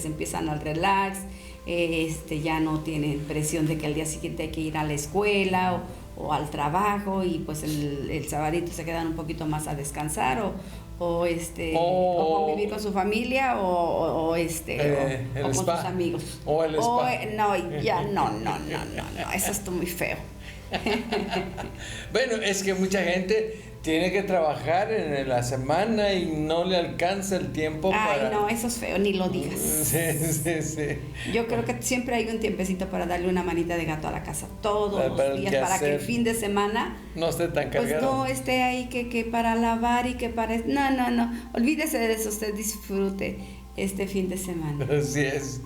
empiezan al relax, ya no tienen presión de que al día siguiente hay que ir a la escuela o al trabajo, y pues el sabadito se quedan un poquito más a descansar o convivir con su familia o con sus amigos o el spa. No, eso está muy feo. Bueno, es que mucha gente tiene que trabajar en la semana y no le alcanza el tiempo para... Ay, no, eso es feo, ni lo digas. Sí. Yo creo que siempre hay un tiempecito para darle una manita de gato a la casa, todos los días, para que el fin de semana no esté tan cargado. Pues no esté ahí que para lavar y que para... No, olvídese de eso, usted disfrute este fin de semana. Así es.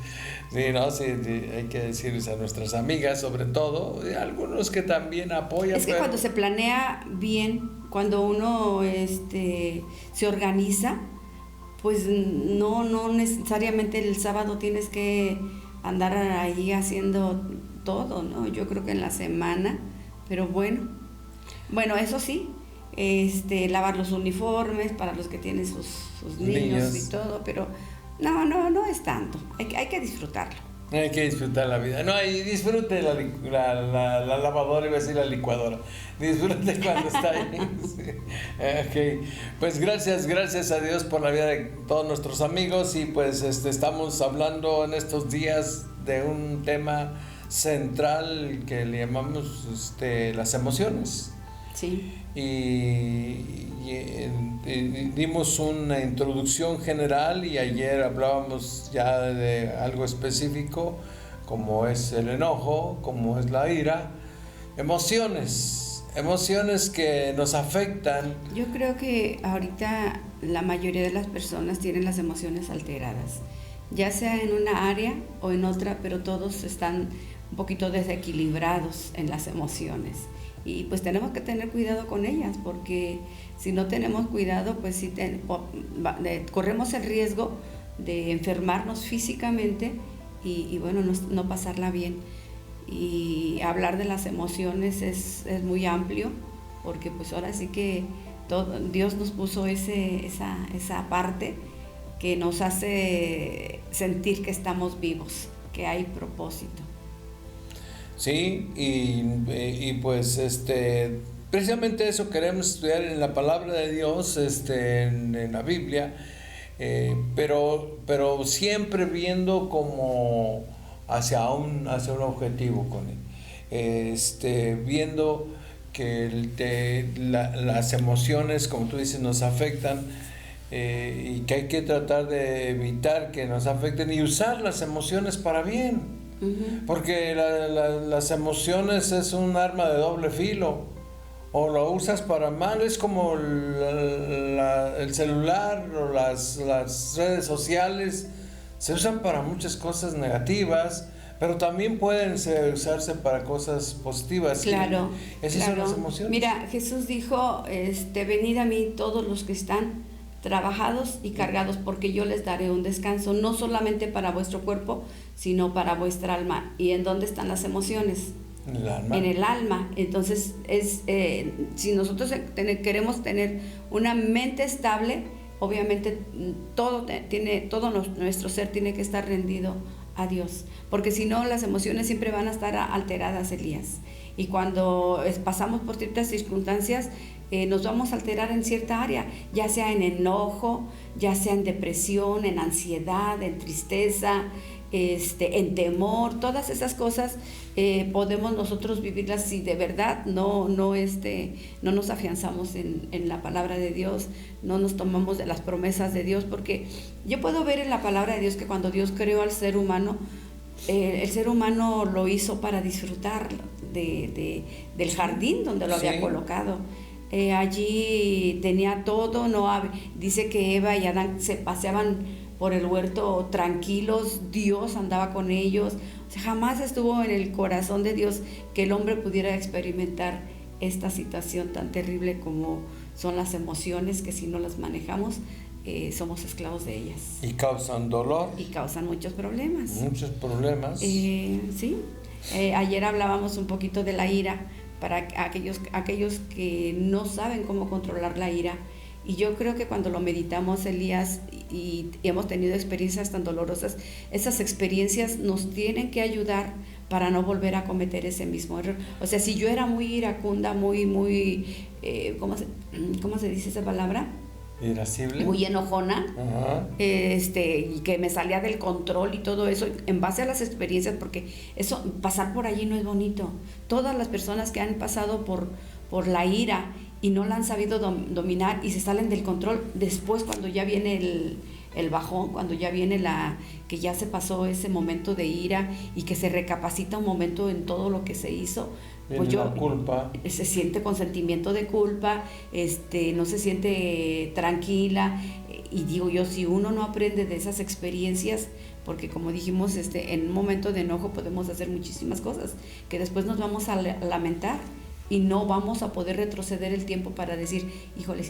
Sí, hay que decirles a nuestras amigas, sobre todo, y algunos que también apoyan. Es que cuando se planea bien, cuando uno se organiza, pues no necesariamente el sábado tienes que andar ahí haciendo todo, ¿no? Yo creo que en la semana, pero bueno, eso sí, lavar los uniformes para los que tienen sus niños y todo, pero no es tanto, hay que disfrutarlo. Hay que disfrutar la vida. No, y disfrute la lavadora, iba a decir la licuadora. Disfrute cuando está ahí. Sí. Okay. Pues gracias a Dios por la vida de todos nuestros amigos, y pues estamos hablando en estos días de un tema central que le llamamos las emociones. Sí. Y dimos una introducción general, y ayer hablábamos ya de algo específico, como es el enojo, como es la ira, emociones que nos afectan. Yo creo que ahorita la mayoría de las personas tienen las emociones alteradas, ya sea en una área o en otra, pero todos están un poquito desequilibrados en las emociones. Y pues tenemos que tener cuidado con ellas, porque si no tenemos cuidado, pues sí corremos el riesgo de enfermarnos físicamente y bueno, no pasarla bien. Y hablar de las emociones es muy amplio, porque pues ahora sí que Dios nos puso esa parte que nos hace sentir que estamos vivos, que hay propósito. Sí, y pues precisamente eso queremos estudiar en la palabra de Dios, en la Biblia, pero siempre viendo como hacia un objetivo con él, viendo que las emociones, como tú dices, nos afectan, y que hay que tratar de evitar que nos afecten y usar las emociones para bien. Porque las emociones es un arma de doble filo, o lo usas para mal, es como el celular o las redes sociales, se usan para muchas cosas negativas, pero también pueden usarse para cosas positivas. Claro, esas son las emociones. Mira, Jesús dijo, venid a mí todos los que están trabajados y cargados, porque yo les daré un descanso, no solamente para vuestro cuerpo, sino para vuestra alma. ¿Y en dónde están las emociones? En el alma. En el alma. Entonces, si nosotros queremos tener una mente estable, obviamente todo nuestro ser tiene que estar rendido a Dios, porque si no, las emociones siempre van a estar alteradas, Elías. Y cuando pasamos por ciertas circunstancias, nos vamos a alterar en cierta área, ya sea en enojo, ya sea en depresión, en ansiedad, en tristeza, en temor. Todas esas cosas podemos nosotros vivirlas si de verdad no nos afianzamos en la palabra de Dios, no nos tomamos de las promesas de Dios, porque yo puedo ver en la palabra de Dios que cuando Dios creó al ser humano, el ser humano lo hizo para disfrutar del jardín donde lo había colocado. Allí tenía todo, dice que Eva y Adán se paseaban por el huerto tranquilos, Dios andaba con ellos. O sea, jamás estuvo en el corazón de Dios que el hombre pudiera experimentar esta situación tan terrible como son las emociones, que si no las manejamos, somos esclavos de ellas. Y causan dolor. Y causan muchos problemas. Muchos problemas. Sí. Ayer hablábamos un poquito de la ira, para aquellos que no saben cómo controlar la ira, Y yo creo que cuando lo meditamos, Elías, y hemos tenido experiencias tan dolorosas, esas experiencias nos tienen que ayudar para no volver a cometer ese mismo error. O sea, si yo era muy iracunda, muy, ¿cómo se dice esa palabra? Irascible. Muy enojona, Ajá. y que me salía del control y todo eso, en base a las experiencias, porque eso, pasar por allí no es bonito. Todas las personas que han pasado por la ira y no la han sabido dominar y se salen del control, después cuando ya viene el bajón, cuando ya viene que ya se pasó ese momento de ira y que se recapacita un momento en todo lo que se hizo, pues la culpa. Se siente con sentimiento de culpa, no se siente tranquila, y digo yo, si uno no aprende de esas experiencias, porque como dijimos, en un momento de enojo podemos hacer muchísimas cosas que después nos vamos a lamentar y no vamos a poder retroceder el tiempo para decir, híjole,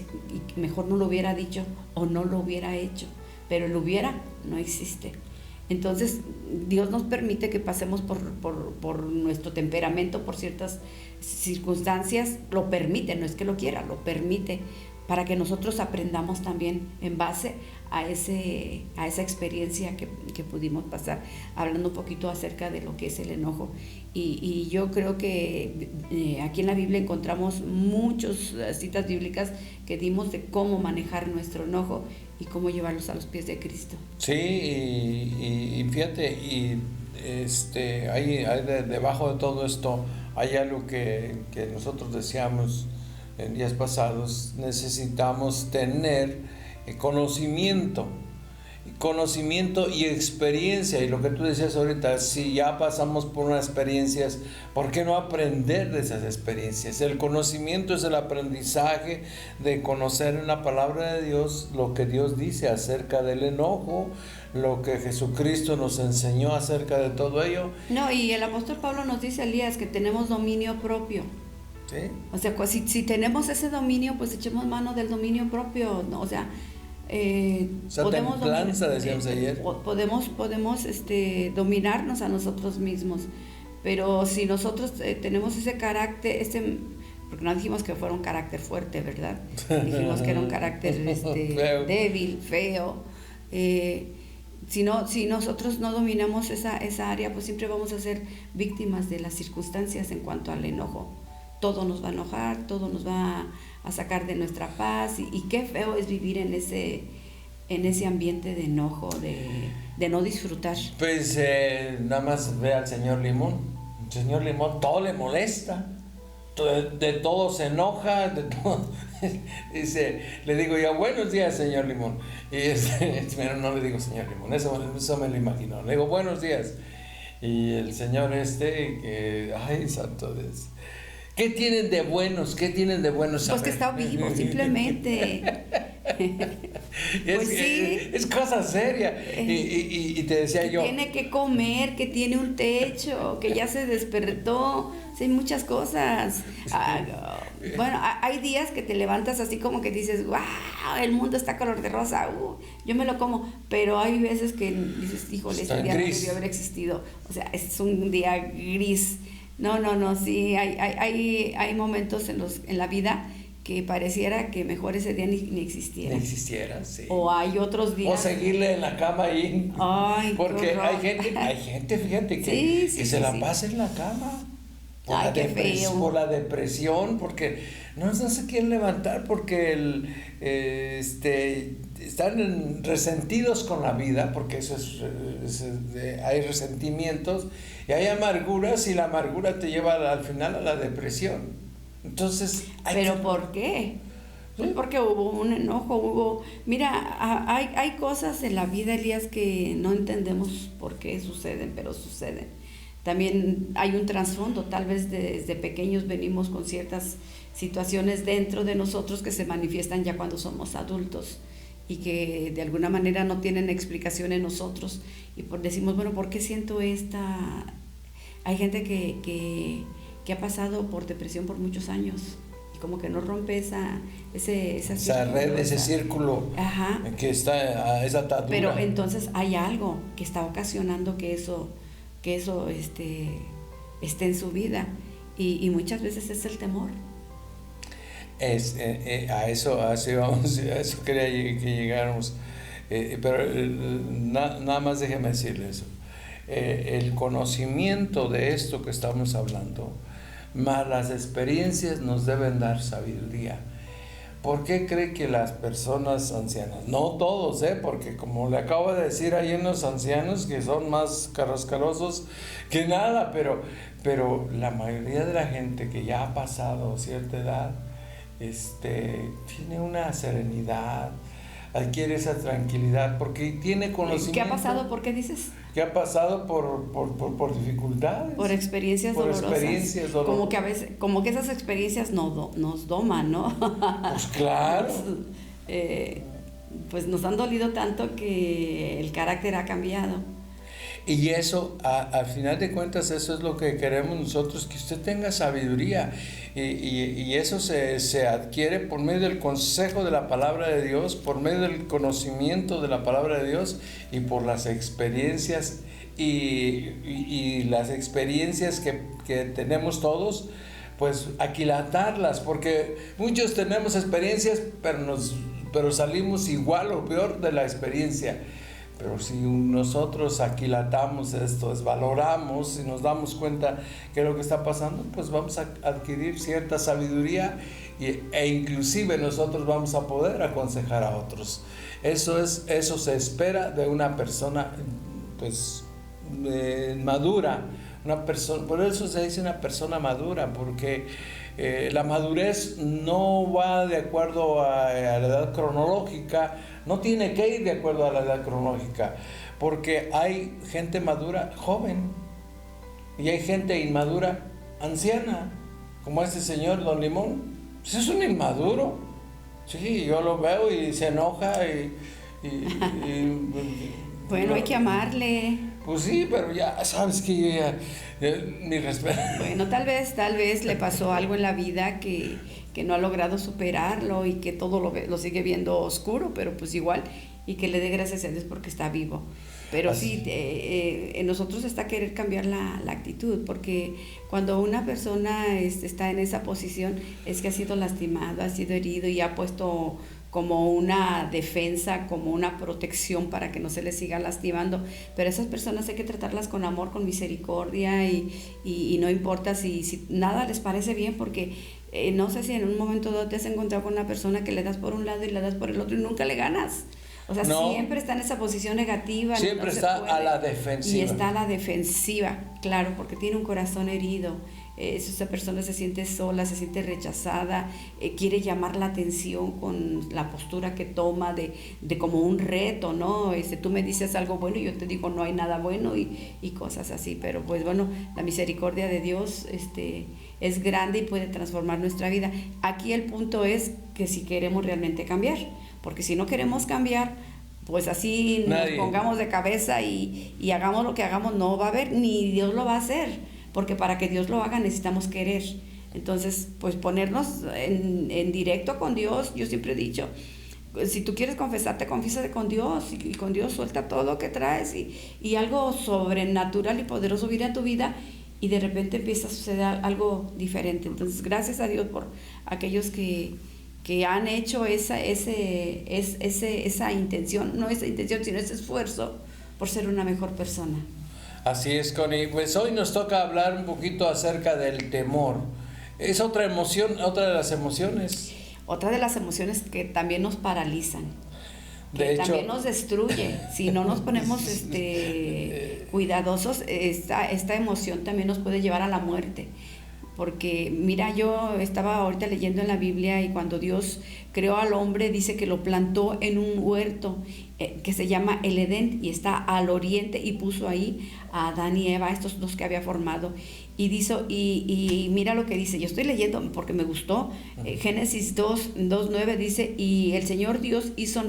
mejor no lo hubiera dicho o no lo hubiera hecho, pero el hubiera no existe. Entonces, Dios nos permite que pasemos por nuestro temperamento, por ciertas circunstancias, lo permite, no es que lo quiera, lo permite, para que nosotros aprendamos también en base a esa experiencia que pudimos pasar, hablando un poquito acerca de lo que es el enojo. Y yo creo que aquí en la Biblia encontramos muchas citas bíblicas que dimos de cómo manejar nuestro enojo y cómo llevarlos a los pies de Cristo. Sí, y fíjate, hay debajo de todo esto hay algo que nosotros decíamos en días pasados: necesitamos tener conocimiento y experiencia. Y lo que tú decías ahorita, si ya pasamos por unas experiencias, ¿por qué no aprender de esas experiencias? El conocimiento es el aprendizaje de conocer en la palabra de Dios lo que Dios dice acerca del enojo, lo que Jesucristo nos enseñó acerca de todo ello. No, y el apóstol Pablo nos dice, Elías, que tenemos dominio propio. ¿Sí? O sea, pues, si tenemos ese dominio, pues echemos mano del dominio propio, ¿no? O sea, podemos templanza, decíamos ayer. Podemos dominarnos a nosotros mismos, pero si nosotros tenemos ese carácter, porque no dijimos que fuera un carácter fuerte, ¿verdad? Dijimos que era un carácter débil, feo. Si nosotros no dominamos esa área, pues siempre vamos a ser víctimas de las circunstancias en cuanto al enojo. Todo nos va a enojar, todo nos va a sacar de nuestra paz, y qué feo es vivir en ese ambiente de enojo, de no disfrutar. Pues nada más ve al señor Limón. El señor Limón todo le molesta, de todo se enoja, de todo. Dice, le digo yo, buenos días, señor Limón. Y pero no le digo señor Limón, eso me lo imagino. Le digo, buenos días. Y el señor ay, santo Dios, ¿qué tienen de buenos? Pues que está vivo, simplemente. Pues sí. Es cosa seria. Y te decía que yo, tiene que comer, que tiene un techo, que ya se despertó. Sí, muchas cosas. Bueno, hay días que te levantas así como que dices, wow, el mundo está color de rosa, yo me lo como. Pero hay veces que dices, híjole, este día no debió haber existido. O sea, es un día gris. No, sí, hay momentos en la vida que pareciera que mejor ese día ni existiera. Ni existiera, sí. O hay otros días. O seguirle en la cama ahí. Ay, porque hay gente, fíjate, que se la pasa en la cama. Por la depresión, porque no se quieren levantar, porque están resentidos con la vida, porque eso hay resentimientos y hay amarguras, y la amargura te lleva al final a la depresión. Entonces, ¿por qué? Pues porque hubo un enojo, mira, hay cosas en la vida, Elías, que no entendemos por qué suceden, pero suceden. También hay un trasfondo, tal vez desde pequeños venimos con ciertas situaciones dentro de nosotros que se manifiestan ya cuando somos adultos y que de alguna manera no tienen explicación en nosotros, y decimos, bueno, ¿por qué siento esta? Hay gente que ha pasado por depresión por muchos años y como que no rompe esa red, ese círculo. Ajá. Que está, esa atadura. Pero entonces hay algo que está ocasionando que eso esté en su vida, y muchas veces es el temor. A eso quería que llegáramos. Pero nada más déjeme decirle eso. El conocimiento de esto que estamos hablando, más las experiencias, nos deben dar sabiduría. ¿Por qué cree que las personas ancianas, no todos, porque como le acabo de decir, hay unos ancianos que son más carrascarosos que nada, pero la mayoría de la gente que ya ha pasado cierta edad, tiene una serenidad, adquiere esa tranquilidad, porque tiene conocimiento. ¿Qué ha pasado? ¿Por qué dices? Que ha pasado por dificultades. Por experiencias dolorosas. Experiencias dolorosas. Como que a veces, como que esas experiencias nos doman, ¿no? Pues claro. Pues nos han dolido tanto que el carácter ha cambiado. Y eso, al final de cuentas, eso es lo que queremos nosotros, que usted tenga sabiduría. Y eso se adquiere por medio del consejo de la palabra de Dios, por medio del conocimiento de la palabra de Dios y por las experiencias y las experiencias que tenemos todos, pues aquilatarlas, porque muchos tenemos experiencias, pero salimos igual o peor de la experiencia. Pero si nosotros aquilatamos esto, valoramos y nos damos cuenta que lo que está pasando, pues vamos a adquirir cierta sabiduría e inclusive nosotros vamos a poder aconsejar a otros. Eso se espera de una persona pues madura, una persona, por eso se dice una persona madura, porque la madurez no va de acuerdo a la edad cronológica, no tiene que ir de acuerdo a la edad cronológica, porque hay gente madura joven y hay gente inmadura anciana, como este señor Don Limón. Pues es un inmaduro, sí, yo lo veo y se enoja bueno, hay que amarle. Pues sí, pero ya sabes que mi respeto. Bueno, tal vez le pasó algo en la vida que no ha logrado superarlo y que todo lo sigue viendo oscuro, pero pues igual, y que le dé gracias a Dios porque está vivo. Pero así. Sí, en nosotros está querer cambiar la actitud, porque cuando una persona está en esa posición es que ha sido lastimado, ha sido herido y ha puesto como una defensa, como una protección para que no se les siga lastimando. Pero esas personas hay que tratarlas con amor, con misericordia y no importa si nada les parece bien, porque no sé si en un momento dado te has encontrado con una persona que le das por un lado y le das por el otro y nunca le ganas. O sea, no, siempre está en esa posición negativa. Siempre no está a la defensiva. Y está a la defensiva, claro, porque tiene un corazón herido. Esa persona se siente sola, se siente rechazada, quiere llamar la atención con la postura que toma de como un reto, ¿no? Tú me dices algo bueno y yo te digo no hay nada bueno y cosas así. Pero pues bueno, la misericordia de Dios es grande y puede transformar nuestra vida. Aquí el punto es que si queremos realmente cambiar, porque si no queremos cambiar, pues así nos pongamos de cabeza y hagamos lo que hagamos, no va a haber, ni Dios lo va a hacer, porque para que Dios lo haga necesitamos querer. Entonces, pues ponernos en directo con Dios. Yo siempre he dicho, si tú quieres confesarte, confiésate con Dios, y con Dios suelta todo lo que traes y algo sobrenatural y poderoso viene a tu vida y de repente empieza a suceder algo diferente. Entonces, gracias a Dios por aquellos que han hecho esa intención, no esa intención, sino ese esfuerzo por ser una mejor persona. Así es, Connie. Pues hoy nos toca hablar un poquito acerca del temor. Es otra emoción, otra de las emociones. Otra de las emociones que también nos paralizan, que también nos destruye. Si no nos ponemos cuidadosos, esta emoción también nos puede llevar a la muerte. Porque mira, yo estaba ahorita leyendo en la Biblia y cuando Dios creó al hombre dice que lo plantó en un huerto que se llama el Edén y está al oriente, y puso ahí a Adán y Eva, estos dos que había formado, y dice, y mira lo que dice, yo estoy leyendo porque me gustó, Génesis 2:9 dice, y el Señor Dios hizo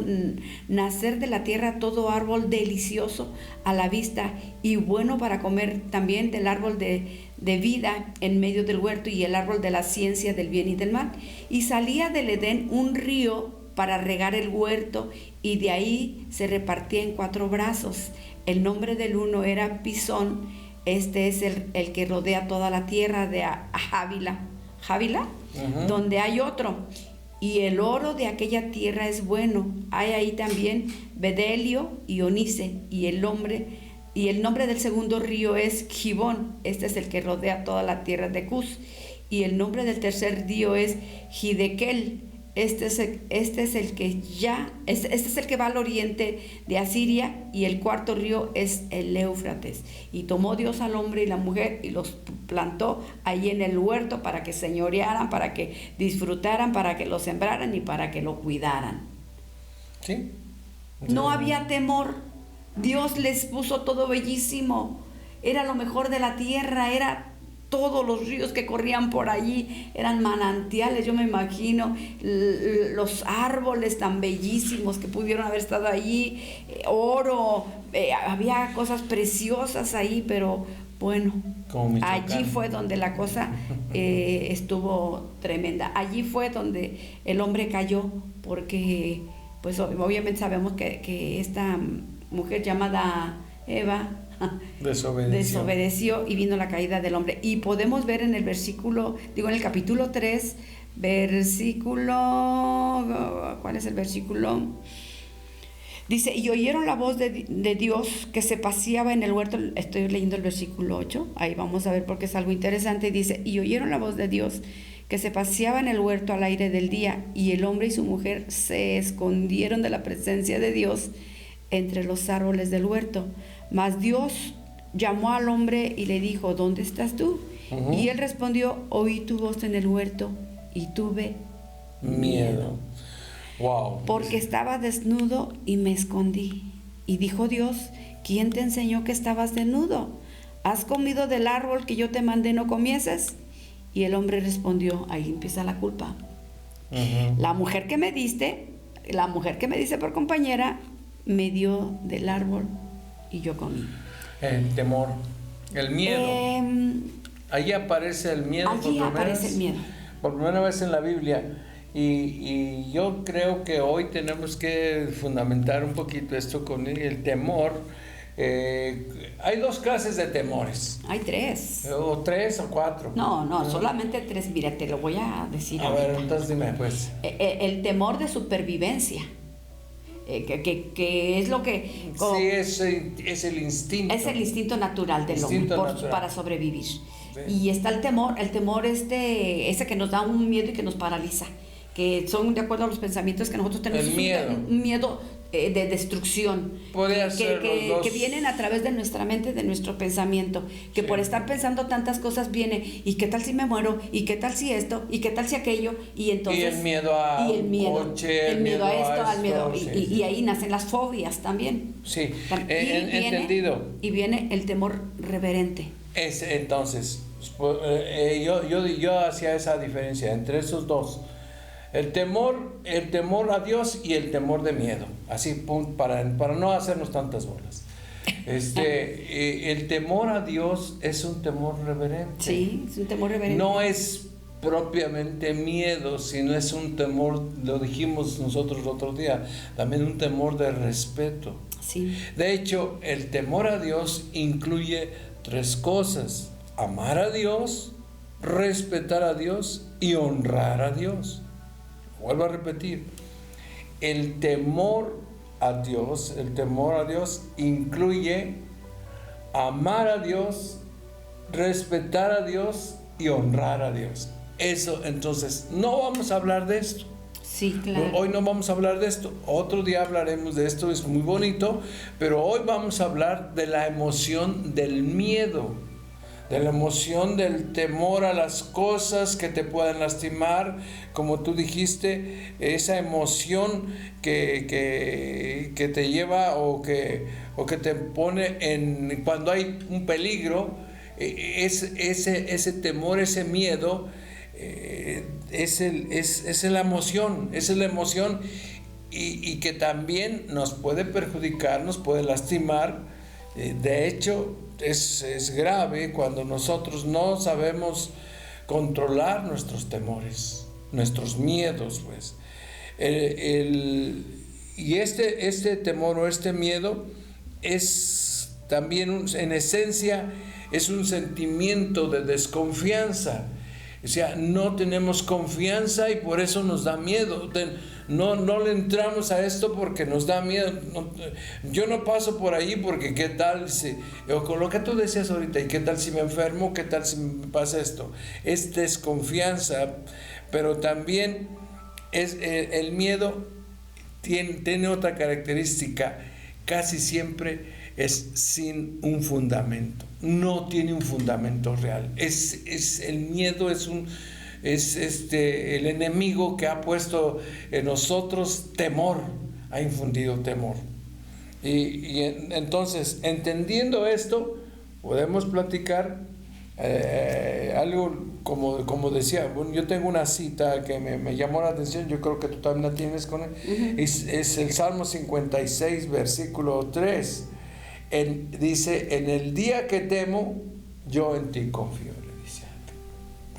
nacer de la tierra todo árbol delicioso a la vista y bueno para comer, también del árbol de vida en medio del huerto y el árbol de la ciencia del bien y del mal, y salía del Edén un río para regar el huerto, y de ahí se repartía en 4 brazos. El nombre del uno era Pisón, este es el que rodea toda la tierra de Ávila, Javila, donde hay otro. Y el oro de aquella tierra es bueno. Hay ahí también bedelio y onice. Y el nombre del segundo río es Gibón. Este es el que rodea toda la tierra de Cus. Y el nombre del tercer río es Hidekel. Este es el que va al oriente de Asiria, y el cuarto río es el Éufrates. Y tomó Dios al hombre y la mujer y los plantó ahí en el huerto para que señorearan, para que disfrutaran, para que lo sembraran y para que lo cuidaran. ¿Sí? No había temor. Dios les puso todo bellísimo. Era lo mejor de la tierra, era todos los ríos que corrían por allí, eran manantiales. Yo me imagino los árboles tan bellísimos que pudieron haber estado allí, oro, había cosas preciosas ahí, pero bueno, allí fue donde la cosa estuvo tremenda. Allí fue donde el hombre cayó, porque pues obviamente sabemos que esta mujer llamada Eva desobedeció y vino la caída del hombre. Y podemos ver en el en el capítulo 3, ¿cuál es el versículo? Dice, y oyeron la voz de Dios que se paseaba en el huerto. Estoy leyendo el versículo 8, ahí vamos a ver porque es algo interesante. Dice, y oyeron la voz de Dios que se paseaba en el huerto al aire del día, y el hombre y su mujer se escondieron de la presencia de Dios entre los árboles del huerto. Mas Dios llamó al hombre y le dijo, ¿dónde estás tú? Y él respondió, oí tu voz en el huerto y tuve miedo. Wow. Porque estaba desnudo y me escondí. Y dijo Dios, ¿quién te enseñó que estabas desnudo? ¿Has comido del árbol que yo te mandé no comieses? Y el hombre respondió, ahí empieza la culpa. La mujer que me diste por compañera, me dio del árbol y yo comí. El temor, el miedo. Allí aparece el miedo. Por primera vez en la Biblia. Y yo creo que hoy tenemos que fundamentar un poquito esto con el temor. Hay dos clases de temores. Hay tres. O tres o cuatro. No, solamente tres. Mira, te lo voy a decir. A ver, entonces dime pues. El temor de supervivencia. Que es lo que... Sí, es el instinto. Es el instinto natural del hombre para sobrevivir. Sí. Y está el temor ese que nos da un miedo y que nos paraliza, que son de acuerdo a los pensamientos que nosotros tenemos. El miedo. Un miedo de destrucción, que vienen a través de nuestra mente, de nuestro pensamiento, que por estar pensando tantas cosas viene, y qué tal si me muero, y qué tal si esto, y qué tal si aquello, y entonces... Y el miedo a coche, el miedo a esto, al miedo, y ahí nacen las fobias también. Sí, entendido. Y viene el temor reverente. Entonces, yo hacía esa diferencia entre esos dos. El temor a Dios y el temor de miedo, así para no hacernos tantas bolas. El temor a Dios es un temor reverente. Sí, es un temor reverente. No es propiamente miedo, sino es un temor, lo dijimos nosotros el otro día, también un temor de respeto. Sí. De hecho, el temor a Dios incluye tres cosas: amar a Dios, respetar a Dios y honrar a Dios. Vuelvo a repetir, el temor a Dios incluye amar a Dios, respetar a Dios y honrar a Dios. Eso, entonces, no vamos a hablar de esto. Sí, claro. Hoy no vamos a hablar de esto. Otro día hablaremos de esto, es muy bonito, pero hoy vamos a hablar de la emoción del miedo, de la emoción del temor a las cosas que te puedan lastimar, como tú dijiste, esa emoción que te lleva o que te pone cuando hay un peligro, ese temor, ese miedo, es la emoción, y que también nos puede perjudicar, nos puede lastimar. De hecho, es grave cuando nosotros no sabemos controlar nuestros temores, nuestros miedos, pues. Y este temor o este miedo es también, en esencia, es un sentimiento de desconfianza. O sea, no tenemos confianza y por eso nos da miedo. No le entramos a esto porque nos da miedo. Yo no paso por ahí porque qué tal si, o con lo que tú decías ahorita, y qué tal si me enfermo, qué tal si me pasa esto. Es desconfianza, pero también es el miedo tiene otra característica, casi siempre es sin un fundamento, no tiene un fundamento real. El miedo es el enemigo que ha puesto en nosotros temor, ha infundido temor. Entonces, entendiendo esto, podemos platicar algo como decía. Bueno, yo tengo una cita que me llamó la atención, yo creo que tú también la tienes con él. Es el Salmo 56, versículo 3. Dice: en el día que temo, yo en ti confío,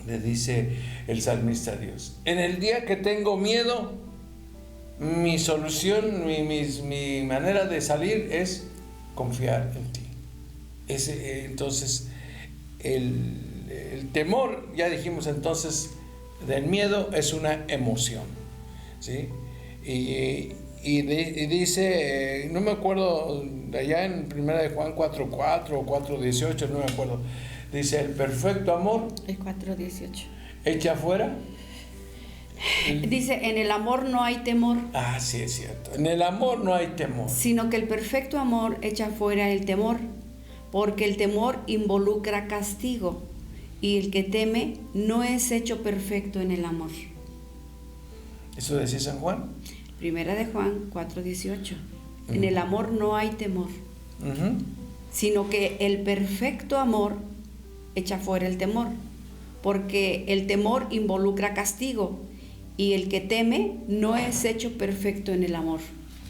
le dice el salmista a Dios. En el día que tengo miedo, mi solución, mi manera de salir es confiar en ti. Entonces, el temor, ya dijimos entonces, del miedo es una emoción, ¿sí? Y dice, no me acuerdo, allá en 1 de Juan 4:4 o 4:18, no me acuerdo, dice: el perfecto amor, el 4:18, echa fuera. Dice: en el amor no hay temor. Ah, sí, es cierto, en el amor no hay temor, sino que el perfecto amor echa fuera el temor, porque el temor involucra castigo, y el que teme no es hecho perfecto en el amor. ¿Eso decía San Juan? Primera de Juan 4:18. En el amor no hay temor, sino que el perfecto amor echa fuera el temor, porque el temor involucra castigo, y el que teme no es hecho perfecto en el amor.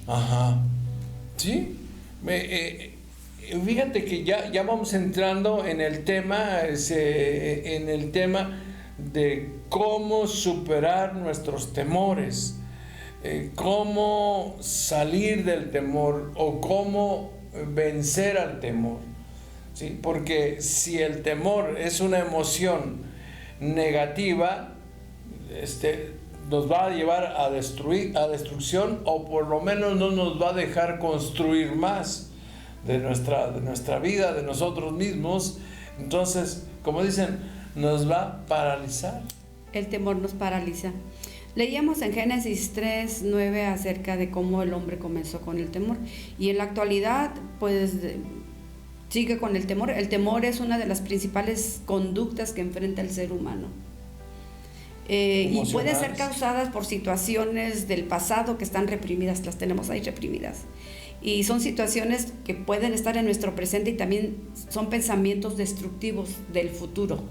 Ajá. Sí. Fíjate que ya vamos entrando en el tema, de cómo superar nuestros temores, cómo salir del temor o cómo vencer al temor, ¿sí? Porque si el temor es una emoción negativa, nos va a llevar a destrucción, o por lo menos no nos va a dejar construir más de nuestra vida, de nosotros mismos. Entonces, como dicen, nos va a paralizar. El temor nos paraliza. Leíamos en Génesis 3:9 acerca de cómo el hombre comenzó con el temor, y en la actualidad pues sigue con el temor. El temor es una de las principales conductas que enfrenta el ser humano, y puede ser causadas por situaciones del pasado que están reprimidas, las tenemos ahí reprimidas, y son situaciones que pueden estar en nuestro presente, y también son pensamientos destructivos del futuro.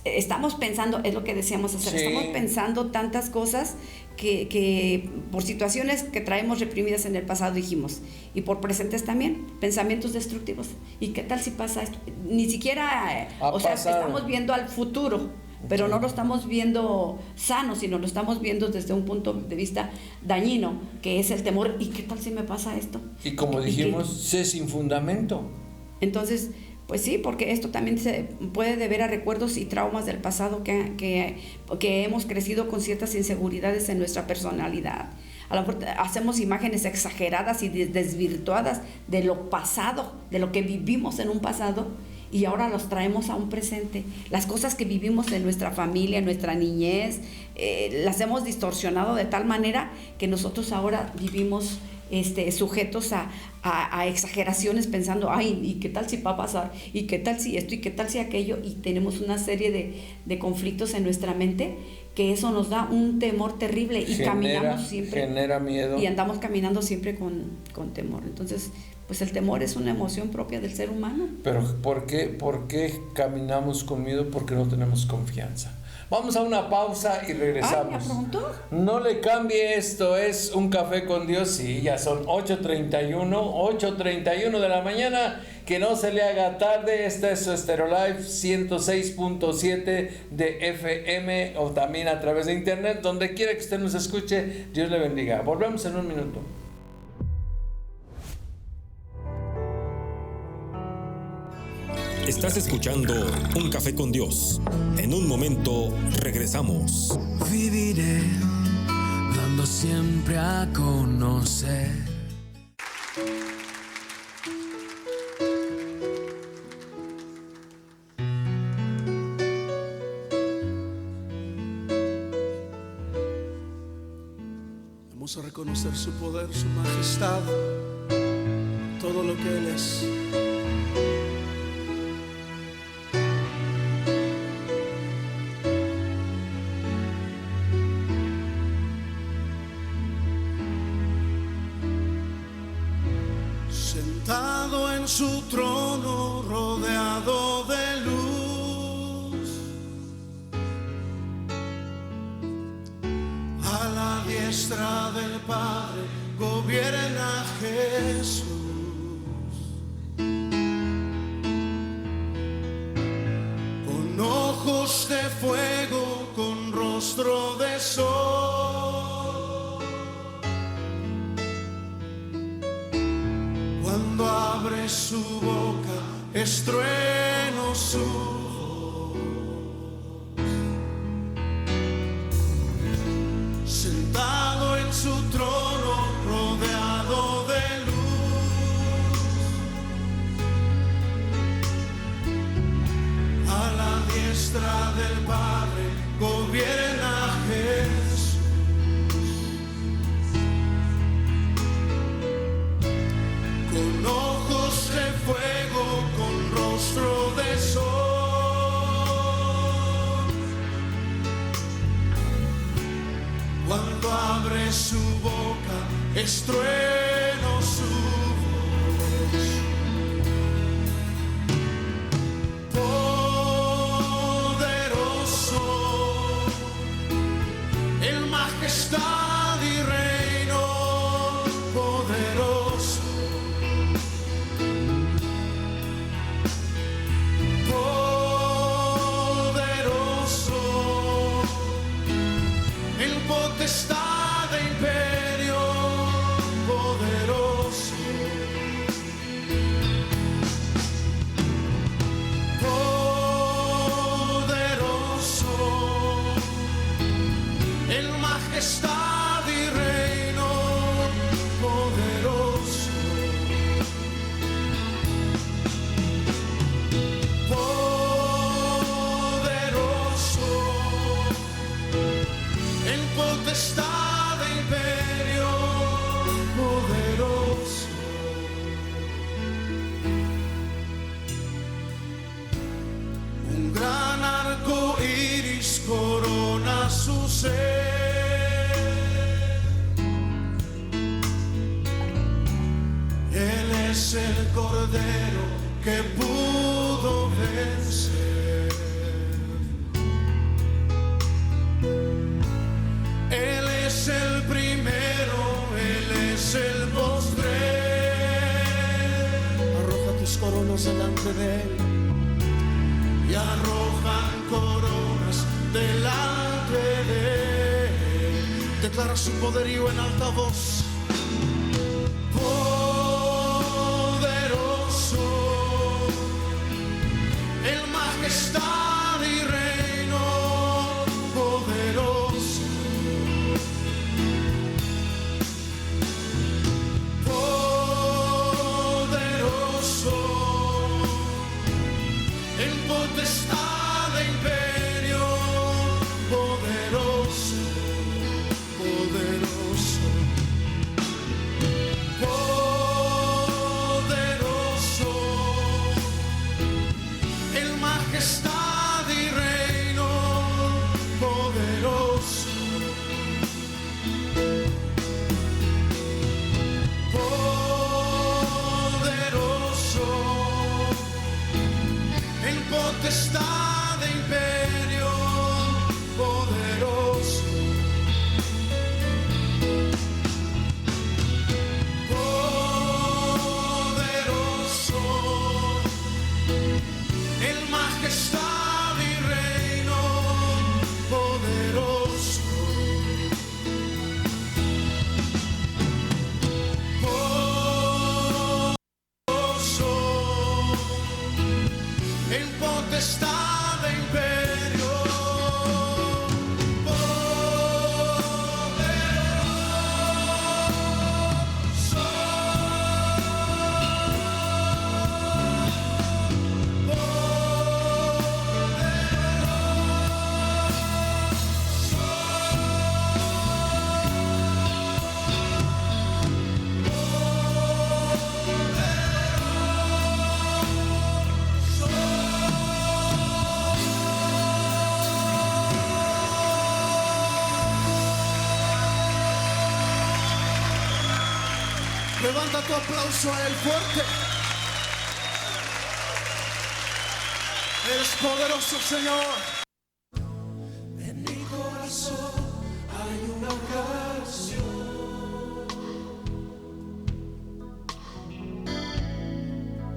Estamos pensando, es lo que decíamos hacer, sí. Estamos pensando tantas cosas que por situaciones que traemos reprimidas en el pasado dijimos, y por presentes también, pensamientos destructivos. ¿Y qué tal si pasa esto? Ni siquiera, estamos viendo al futuro, pero no lo estamos viendo sano, sino lo estamos viendo desde un punto de vista dañino, que es el temor. ¿Y qué tal si me pasa esto? Y como dijimos, es sin fundamento. Entonces, pues sí, porque esto también se puede deber a recuerdos y traumas del pasado que hemos crecido con ciertas inseguridades en nuestra personalidad. A lo mejor hacemos imágenes exageradas y desvirtuadas de lo pasado, de lo que vivimos en un pasado, y ahora los traemos a un presente. Las cosas que vivimos en nuestra familia, en nuestra niñez, las hemos distorsionado de tal manera que nosotros ahora vivimos sujetos a exageraciones, pensando: ay, ¿y qué tal si va a pasar? ¿Y qué tal si esto? ¿Y qué tal si aquello? Y tenemos una serie de conflictos en nuestra mente, que eso nos da un temor terrible, y caminamos siempre, genera miedo, y andamos caminando siempre con temor. Entonces, pues el temor es una emoción propia del ser humano. Pero ¿por qué caminamos con miedo? Porque no tenemos confianza. Vamos a una pausa y regresamos. ¿Ya pronto? No le cambie, esto es Un Café con Dios. Sí, ya son 8:31 de la mañana. Que no se le haga tarde. Esta es su Stereo Live 106.7 de FM, o también a través de internet. Donde quiera que usted nos escuche, Dios le bendiga. Volvemos en un minuto. Estás escuchando Un Café con Dios. En un momento regresamos. Viviré dando siempre a conocer. Vamos a reconocer su poder, su majestad, todo lo que Él es. Sentado en su trono, rodeado de luz, a la diestra del Padre gobierna Jesús. Con ojos de fuego, con rostro de sol, cuando abre su boca es trueno su voz. Sentado en su trono, rodeado de luz, a la diestra del Padre gobierna Jesús. Con ojos de fuego, con rostro de sol, cuando abre su boca es trueno su voz. Poderoso, en majestad y reino, poderoso. Poderoso, en potestad e imperio, poderoso. Poderoso, en majestad y reino, poderoso. Poderoso, en potestad e imperio, poderoso. Un gran arco iris corona su ser. Él es el Cordero que pudo vencer. Él es el primero, Él es el postrer. Arroja tus coronas delante de Él y arrojan coronas delante de Él. Declara su poderío en alta voz. Poderoso, en majestad y reino, poderoso. Poderoso, en potestad e imperio, poderoso, poderoso. Poderoso, en majestad y reino, poderoso. Poderoso, en potestad e imperio, poderoso. Poderoso, en majestad y reino, poderoso. Poderoso, en potestad de imperio. Levanta tu aplauso a él fuerte. Eres poderoso, Señor. En mi corazón hay una canción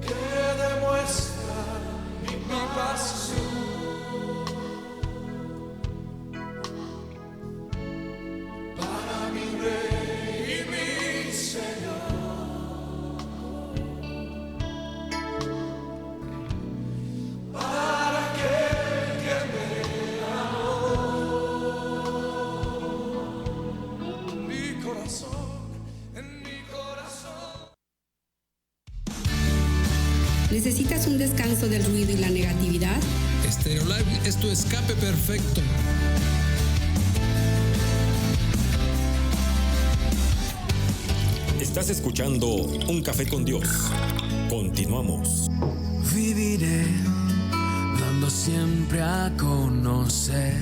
que demuestra mi pasión. Para mi Rey y mi Señor. ¿Necesitas un descanso del ruido y la negatividad? Stereolive es tu escape perfecto. Estás escuchando Un Café con Dios. Continuamos. Viviré dando siempre a conocer.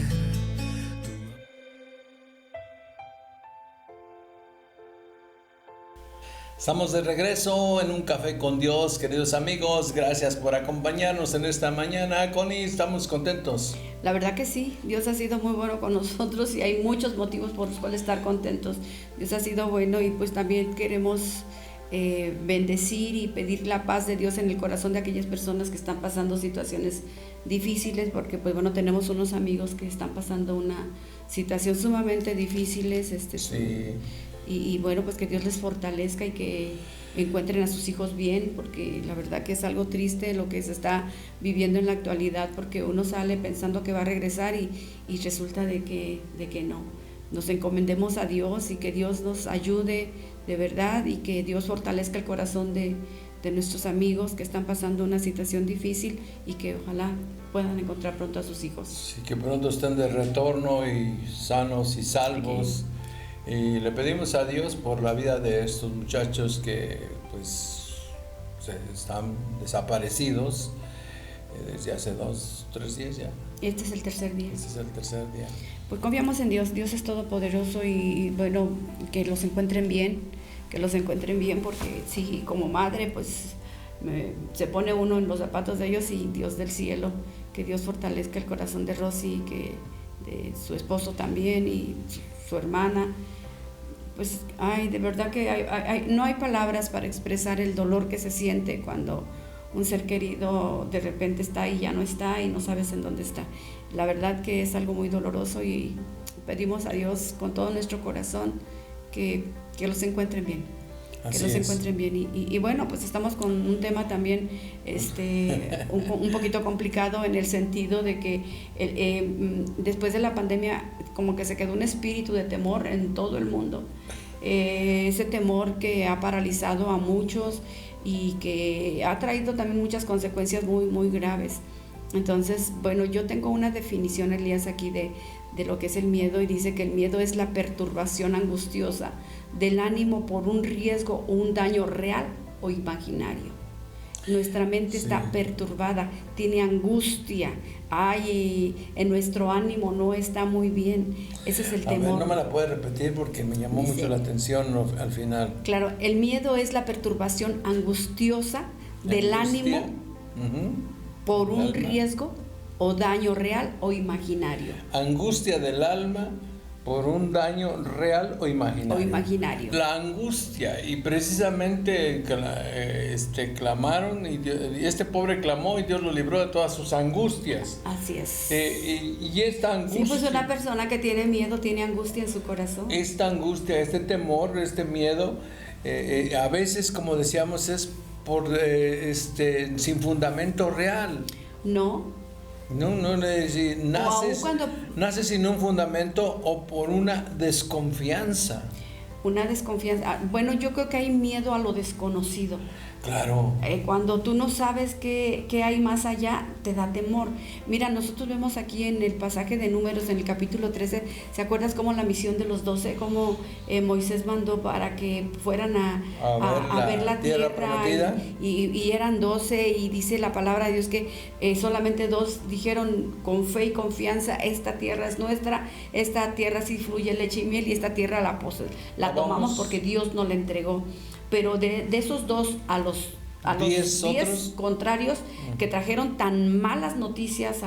Estamos de regreso en Un Café con Dios, queridos amigos. Gracias por acompañarnos en esta mañana. Connie, estamos contentos. La verdad que sí, Dios ha sido muy bueno con nosotros y hay muchos motivos por los cuales estar contentos. Dios ha sido bueno y pues también queremos bendecir y pedir la paz de Dios en el corazón de aquellas personas que están pasando situaciones difíciles, porque pues bueno, tenemos unos amigos que están pasando una situación sumamente difíciles. Sí. Y bueno, pues que Dios les fortalezca y que encuentren a sus hijos bien, porque la verdad que es algo triste lo que se está viviendo en la actualidad, porque uno sale pensando que va a regresar y resulta de que no. Nos encomendemos a Dios y que Dios nos ayude de verdad y que Dios fortalezca el corazón de nuestros amigos que están pasando una situación difícil y que ojalá puedan encontrar pronto a sus hijos. Sí, que pronto estén de retorno y sanos y salvos. Y le pedimos a Dios por la vida de estos muchachos que pues están desaparecidos desde hace 2-3 días ya. Este es el tercer día. Este es el tercer día. Pues confiamos en Dios, Dios es todopoderoso y bueno, que los encuentren bien, porque sí, como madre pues se pone uno en los zapatos de ellos y Dios del cielo, que Dios fortalezca el corazón de Rosy, que de su esposo también y su hermana. Pues de verdad que no hay palabras para expresar el dolor que se siente cuando un ser querido de repente está y ya no está y no sabes en dónde está. La verdad que es algo muy doloroso y pedimos a Dios con todo nuestro corazón que los encuentren bien. Así que los es. encuentren bien y bueno, pues estamos con un tema también un poquito complicado en el sentido de que después de la pandemia como que se quedó un espíritu de temor en todo el mundo, ese temor que ha paralizado a muchos y que ha traído también muchas consecuencias muy, muy graves. Entonces, bueno, yo tengo una definición, Elías, aquí de lo que es el miedo, y dice que el miedo es la perturbación angustiosa del ánimo por un riesgo o un daño real o imaginario. Nuestra mente está perturbada, tiene angustia, en nuestro ánimo no está muy bien. Ese es el temor. No me la puede repetir porque me llamó mucho la atención al final. Claro, el miedo es la perturbación angustiosa del ánimo por un riesgo o daño real o imaginario. Angustia del alma por un daño real o imaginario. La angustia, y precisamente clamaron, y este pobre clamó y Dios lo libró de todas sus angustias. Así es. Y esta angustia... Sí, pues una persona que tiene miedo tiene angustia en su corazón. Esta angustia, este temor, este miedo, a veces, como decíamos, es por sin fundamento real. No. No, si naces sin un fundamento o por una desconfianza. Una desconfianza. Bueno, yo creo que hay miedo a lo desconocido. Claro. Cuando tú no sabes qué hay más allá, te da temor. Mira, nosotros vemos aquí en el pasaje de Números, en el capítulo 13, ¿se acuerdas cómo la misión de los 12, cómo Moisés mandó para que fueran a ver la tierra prometida? Y eran 12, y dice la palabra de Dios que solamente 2 dijeron con fe y confianza: esta tierra es nuestra, esta tierra sí fluye leche y miel, y esta tierra la tomamos porque Dios nos la entregó. Pero de esos 2 a los 10 contrarios que trajeron tan malas noticias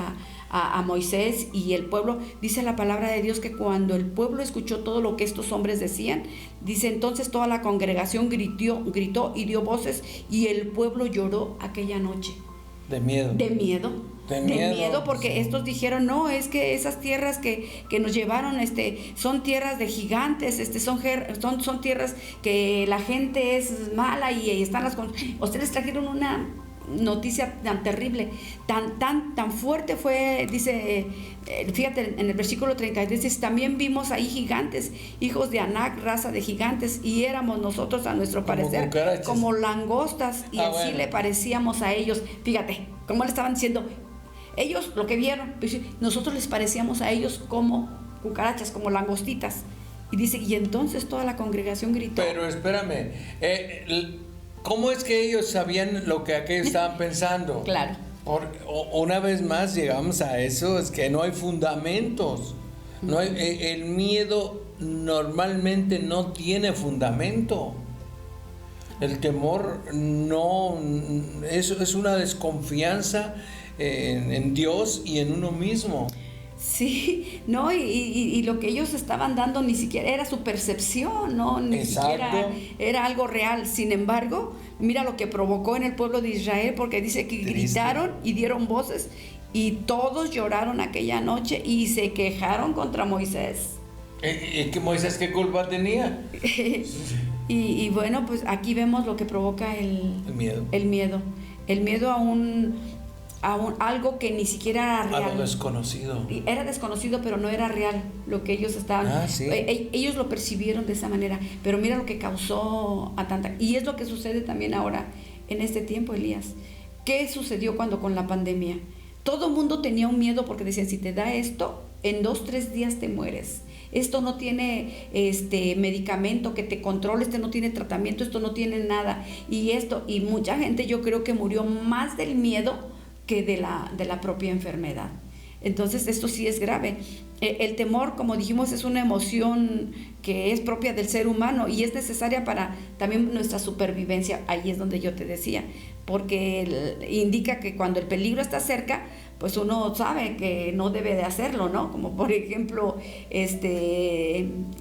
a Moisés y el pueblo, dice la palabra de Dios que cuando el pueblo escuchó todo lo que estos hombres decían, dice entonces toda la congregación gritó y dio voces, y el pueblo lloró aquella noche. De miedo. De miedo, porque sí. Estos dijeron: no, es que esas tierras que nos llevaron son tierras de gigantes, son tierras que la gente es mala y están ustedes trajeron una noticia tan terrible, tan fuerte fue, dice, fíjate en el versículo 33, dice: también vimos ahí gigantes, hijos de Anac, raza de gigantes, y éramos nosotros a nuestro parecer como langostas, y así le parecíamos a ellos. Fíjate cómo le estaban diciendo ellos lo que vieron, pues, nosotros les parecíamos a ellos como cucarachas, como langostitas. Y dice, y entonces toda la congregación gritó. Pero espérame, ¿cómo es que ellos sabían lo que aquellos estaban pensando? Claro. Una vez más llegamos a eso, es que no hay fundamentos. No hay, el miedo normalmente no tiene fundamento. El temor no, es una desconfianza en Dios y en uno mismo. Sí, no, y lo que ellos estaban dando ni siquiera era su percepción, no, ni siquiera era algo real. Sin embargo, mira lo que provocó en el pueblo de Israel, porque dice que gritaron y dieron voces, y todos lloraron aquella noche y se quejaron contra Moisés. ¿Y que Moisés qué culpa tenía? Y bueno, pues aquí vemos lo que provoca el miedo. El miedo a algo que ni siquiera era real. A lo desconocido. Era desconocido, pero no era real lo que ellos estaban. Sí. Ellos lo percibieron de esa manera, pero mira lo que causó a tanta. Y es lo que sucede también ahora en este tiempo, Elías. ¿Qué sucedió cuando con la pandemia? Todo el mundo tenía un miedo porque decían: si te da esto, en 2-3 días te mueres. Esto no tiene medicamento que te controle, no tiene tratamiento, esto no tiene nada. Y mucha gente, yo creo que murió más del miedo que de la propia enfermedad. Entonces esto sí es grave. El temor, como dijimos, es una emoción que es propia del ser humano y es necesaria para también nuestra supervivencia. Ahí es donde yo te decía, porque indica que cuando el peligro está cerca, pues uno sabe que no debe de hacerlo, ¿no? Como por ejemplo,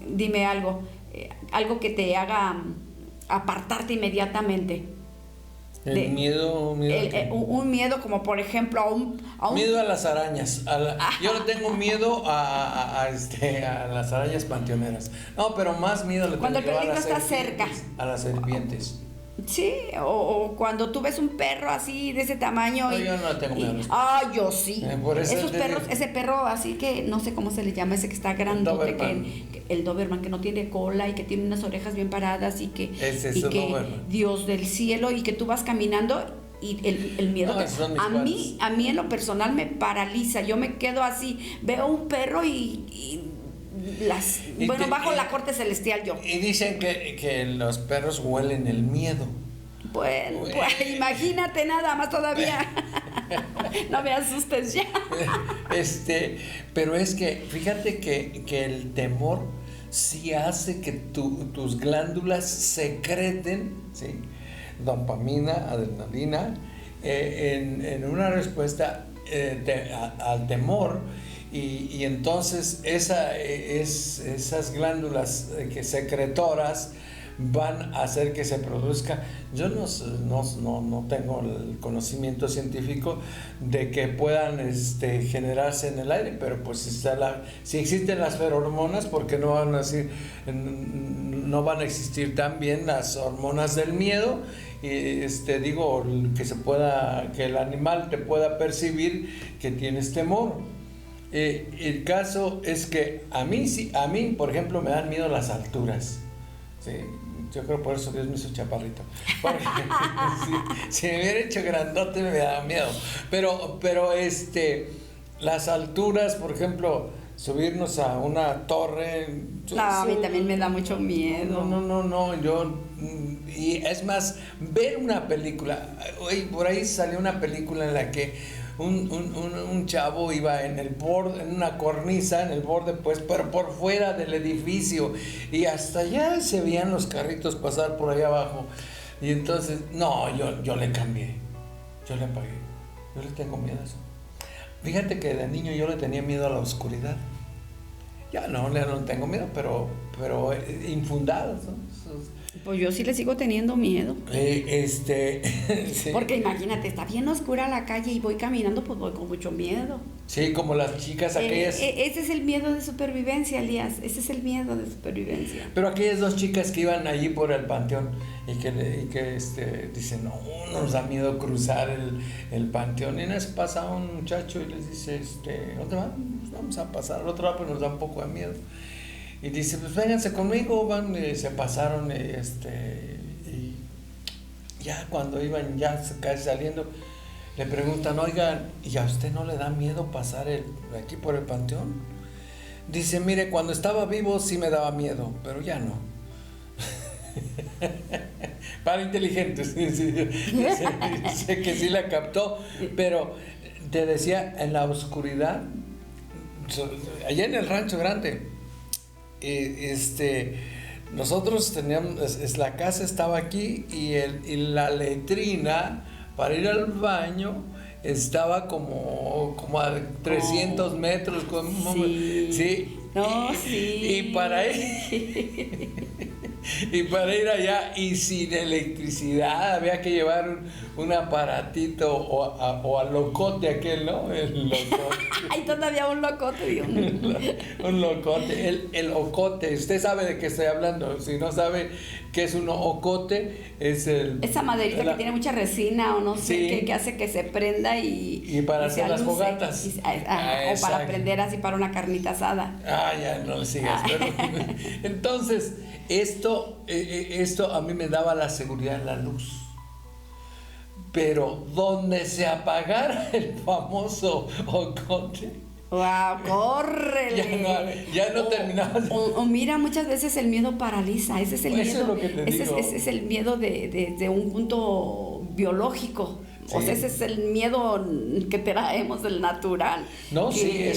dime algo que te haga apartarte inmediatamente. El miedo un miedo como por ejemplo a un miedo a las arañas. Yo le tengo miedo a las arañas panteoneras. No, pero más miedo le tengo cuando el peligro está cerca. A las serpientes. Sí, o cuando tú ves un perro así de ese tamaño. No, yo no tengo miedo. Yo sí. Esos perros, ese perro así que no sé cómo se le llama, ese que está grandote, el Doberman, que no tiene cola y que tiene unas orejas bien paradas y que Dios del cielo, y que tú vas caminando y el miedo a mí en lo personal me paraliza. Yo me quedo así, veo un perro bajo la corte celestial yo. Y dicen que los perros huelen el miedo. Bueno, pues imagínate nada más todavía. No me asustes ya. Pero es que fíjate que el temor sí hace que tus glándulas secreten, ¿sí?, dopamina, adrenalina, en una respuesta al temor. Y entonces esas glándulas secretoras van a hacer que se produzca. Yo no tengo el conocimiento científico de que puedan generarse en el aire, pero pues si existen las feromonas, ¿por qué no van a existir también las hormonas del miedo? digo, que el animal te pueda percibir que tienes temor. El caso es que a mí, por ejemplo, me dan miedo las alturas. ¿Sí? Yo creo por eso Dios me hizo chaparrito. Porque, si me hubiera hecho grandote me da miedo. Pero las alturas, por ejemplo, subirnos a una torre. No, a mí también me da mucho miedo. Y es más, ver una película. Por ahí salió una película en la que un chavo iba en el borde, en una cornisa, en el borde, pues, pero por fuera del edificio, y hasta allá se veían los carritos pasar por allá abajo. Y entonces, no, yo le cambié, yo le apagué, yo le tengo miedo a eso. Fíjate que de niño yo le tenía miedo a la oscuridad. Ya no tengo miedo, pero infundados, ¿no? Pues yo sí le sigo teniendo miedo. Sí. Porque imagínate, está bien oscura la calle y voy caminando, pues voy con mucho miedo. Sí, como las chicas aquellas. Ese es el miedo de supervivencia, Elías. Ese es el miedo de supervivencia. Pero aquellas dos chicas que iban allí por el panteón y que dicen, no, nos da miedo cruzar el panteón. Y nos pasa un muchacho y les dice, ¿dónde van? Pues vamos a pasar al otro lado, pero nos da un poco de miedo. Y dice, pues vénganse conmigo, se pasaron, y ya cuando iban ya casi saliendo, le preguntan, oigan, ¿y a usted no le da miedo pasar aquí por el panteón? Dice, mire, cuando estaba vivo sí me daba miedo, pero ya no. Para inteligentes, sé que sí la captó, pero te decía, en la oscuridad, allá en el Rancho Grande, nosotros teníamos, la casa estaba aquí y la letrina para ir al baño estaba como a 300 metros. Sí. No, y para ir allá y sin electricidad había que llevar un aparatito o al locote aquel, ¿no? El locote. Hay todavía un locote, Dios. Un locote, el ocote. Usted sabe de qué estoy hablando. Si no sabe qué es un ocote, es esa maderita que tiene mucha resina o no sé, sí, que hace que se prenda y para hacer las fogatas. O para prender así para una carnita asada. Ya no le sigas. Entonces, esto a mí me daba la seguridad, la luz. Pero donde se apagara el famoso ocote, ¡wow! ¡Córrele! Ya no terminaba. O mira, muchas veces el miedo paraliza. Ese es el miedo. Eso es lo que te digo. Ese es el miedo de un punto biológico. Sí. O sea, ese es el miedo que traemos del natural. No, sí,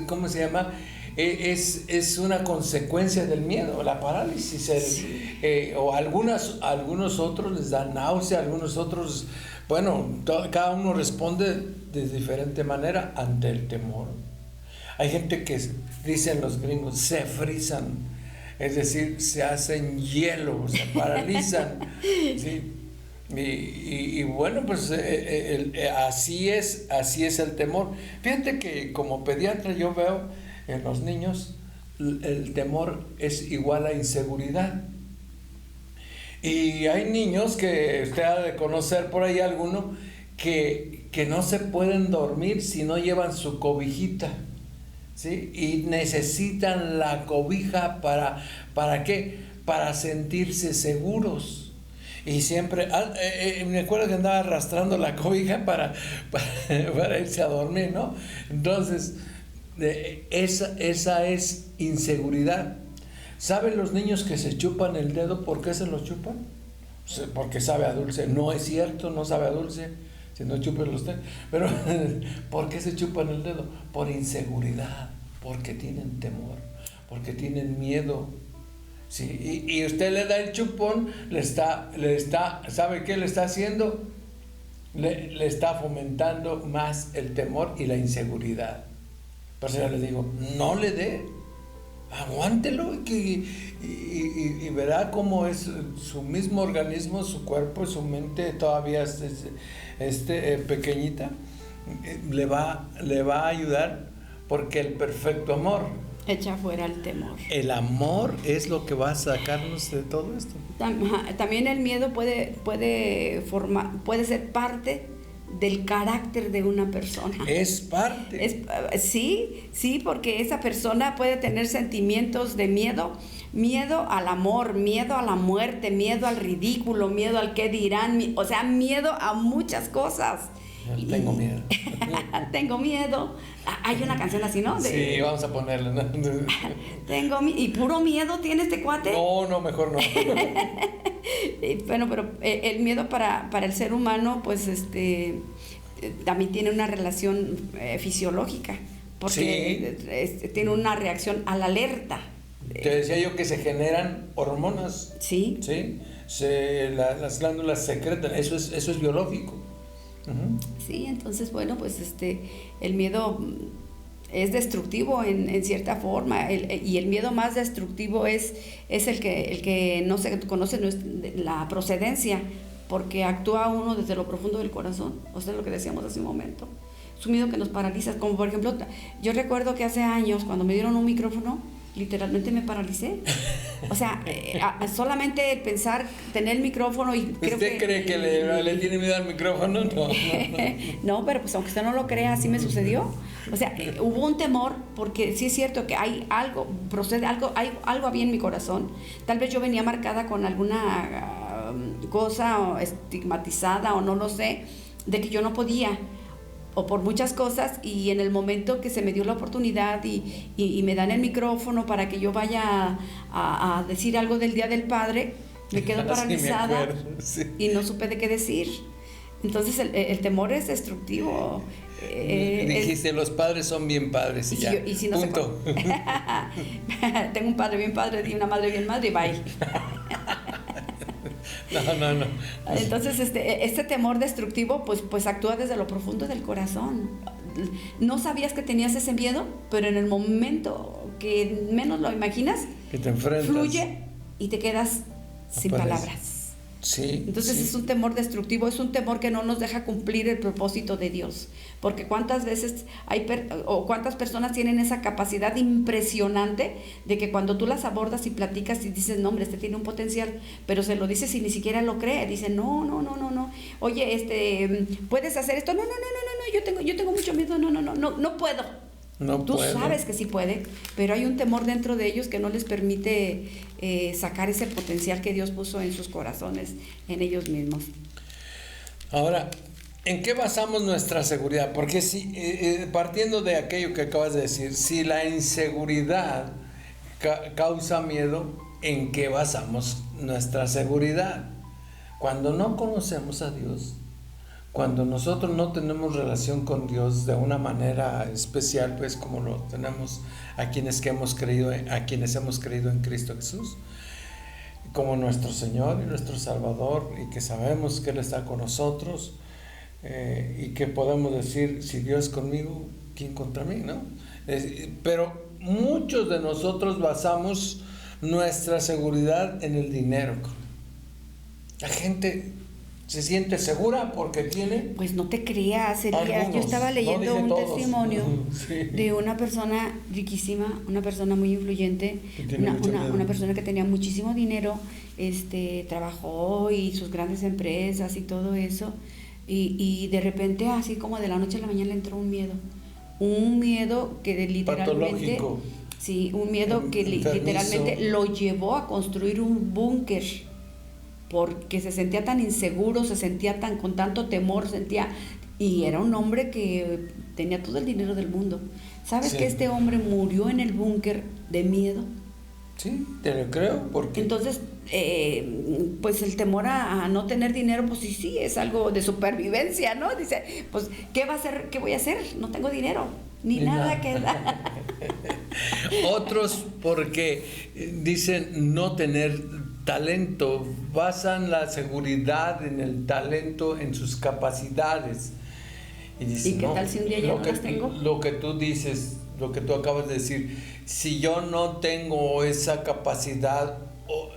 ¿cómo se llama? Es una consecuencia del miedo, la parálisis. O algunos otros les da náusea, algunos otros, bueno, cada uno responde de diferente manera ante el temor. Hay gente que, dicen los gringos, se frizan, es decir, se hacen hielo, se paralizan, ¿sí? Y bueno, pues así es el temor. Fíjate que como pediatra yo veo en los niños el temor es igual a inseguridad. Y hay niños que usted ha de conocer por ahí alguno que no se pueden dormir si no llevan su cobijita, ¿sí? Y necesitan la cobija ¿para qué? Para sentirse seguros. Y siempre, me acuerdo que andaba arrastrando la cobija para irse a dormir, ¿no? Entonces, esa es inseguridad. ¿Saben los niños que se chupan el dedo? ¿Por qué se lo chupan? Porque sabe a dulce. No es cierto, no sabe a dulce. Si no, chúpenlo usted. Pero, ¿por qué se chupan el dedo? Por inseguridad, porque tienen temor, porque tienen miedo. Sí, y usted le da el chupón, ¿sabe qué le está haciendo? Le está fomentando más el temor y la inseguridad. Por eso yo le digo, no le dé, aguántelo y verá cómo es su mismo organismo, su cuerpo, su mente todavía pequeñita, le va a ayudar, porque el perfecto amor Echa fuera el temor. El amor es lo que va a sacarnos de todo esto. También el miedo puede ser parte del carácter de una persona. Es parte. Sí, porque esa persona puede tener sentimientos de miedo al amor, miedo a la muerte, miedo al ridículo, miedo al qué dirán, o sea, miedo a muchas cosas. Tengo miedo. Tengo miedo. Hay una canción así, ¿no? Sí, vamos a ponerla, ¿no? ¿Y puro miedo tiene este cuate? No, mejor no. Bueno, pero el miedo para el ser humano, pues también tiene una relación fisiológica, porque tiene una reacción a la alerta. Te decía yo que se generan hormonas. Sí. Las glándulas secretan, eso es biológico. Uh-huh. Sí, entonces, bueno, pues el miedo es destructivo en cierta forma, y el miedo más destructivo es el que no se conoce la procedencia, porque actúa uno desde lo profundo del corazón, o sea, lo que decíamos hace un momento. Es un miedo que nos paraliza, como por ejemplo, yo recuerdo que hace años cuando me dieron un micrófono, literalmente me paralicé. O sea, solamente el pensar, tener el micrófono y creo ¿Usted cree que le tiene miedo al micrófono? No. No, pero pues aunque usted no lo crea, así me sucedió. O sea, hubo un temor, porque sí es cierto que hay algo había en mi corazón. Tal vez yo venía marcada con alguna cosa o estigmatizada o no lo sé, de que yo no podía, o por muchas cosas, y en el momento que se me dio la oportunidad y me dan el micrófono para que yo vaya a decir algo del Día del Padre, me quedo paralizada. Sí. Y no supe de qué decir. Entonces el temor es destructivo. Dijiste, los padres son bien padres y ya. Y si no punto. Tengo un padre bien padre y una madre bien madre, y bye. No. Entonces este temor destructivo pues actúa desde lo profundo del corazón. No sabías que tenías ese miedo, pero en el momento que menos lo imaginas, que te enfrentas, fluye y te quedas sin palabras. Sí. Entonces es un temor destructivo, es un temor que no nos deja cumplir el propósito de Dios, porque cuántas veces cuántas personas tienen esa capacidad impresionante de que cuando tú las abordas y platicas y dices, no hombre, tiene un potencial, pero se lo dices y ni siquiera lo cree, dice, no, oye, ¿puedes hacer esto? No, yo tengo mucho miedo, no puedo. Tú sabes que sí puede, pero hay un temor dentro de ellos que no les permite sacar ese potencial que Dios puso en sus corazones, en ellos mismos. Ahora, ¿en qué basamos nuestra seguridad? Porque si partiendo de aquello que acabas de decir, si la inseguridad causa miedo, ¿en qué basamos nuestra seguridad? Cuando no conocemos a Dios, cuando nosotros no tenemos relación con Dios de una manera especial, pues como lo tenemos a quienes hemos creído en Cristo Jesús, como nuestro Señor y nuestro Salvador, y que sabemos que Él está con nosotros, y que podemos decir, si Dios es conmigo, ¿quién contra mí? ¿No? Pero muchos de nosotros basamos nuestra seguridad en el dinero. La gente se siente segura porque tiene... Pues no te creas, Elías. Yo estaba leyendo un testimonio de una persona riquísima, una persona muy influyente, una persona que tenía muchísimo dinero, trabajó y sus grandes empresas y todo eso, y de repente, así como de la noche a la mañana, le entró un miedo que literalmente... Patológico. Sí, un miedo que literalmente lo llevó a construir un búnker, porque se sentía tan inseguro, se sentía con tanto temor, y era un hombre que tenía todo el dinero del mundo. ¿Sabes que este hombre murió en el búnker de miedo? Sí, te lo creo, porque... Entonces, pues el temor a no tener dinero, pues sí, es algo de supervivencia, ¿no? Dice, pues, ¿qué voy a hacer? No tengo dinero, ni nada que dar. Otros porque dicen no tener talento, basan la seguridad en el talento, en sus capacidades. Y dicen, ¿y qué tal si un día ya no las tengo? Lo que tú dices, lo que tú acabas de decir, si yo no tengo esa capacidad,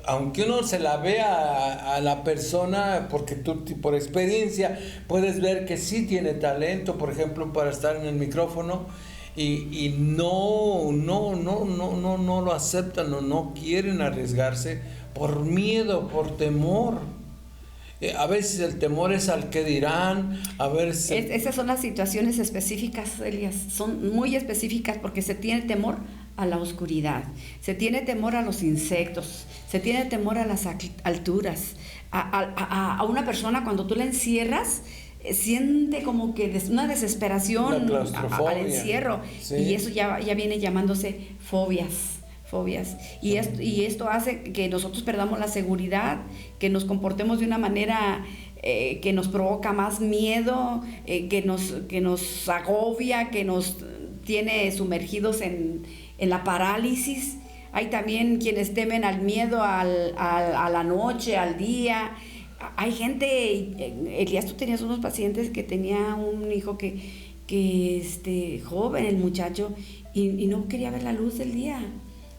aunque uno se la vea a la persona, porque tú por experiencia puedes ver que sí tiene talento, por ejemplo, para estar en el micrófono, y no lo aceptan o no quieren arriesgarse por miedo, por temor. A veces el temor es al que dirán, a veces... Esas son las situaciones específicas, Elías, son muy específicas porque se tiene temor a la oscuridad, se tiene temor a los insectos, se tiene temor a las alturas, a una persona cuando tú la encierras, siente como que una desesperación al encierro, sí. Y eso ya viene llamándose fobias. Y esto hace que nosotros perdamos la seguridad, que nos comportemos de una manera que nos provoca más miedo, que nos agobia, que nos tiene sumergidos en la parálisis. Hay también quienes temen al miedo a la noche, al día. Hay gente, Elías, tú tenías unos pacientes que tenía un hijo que joven, el muchacho, y no quería ver la luz del día.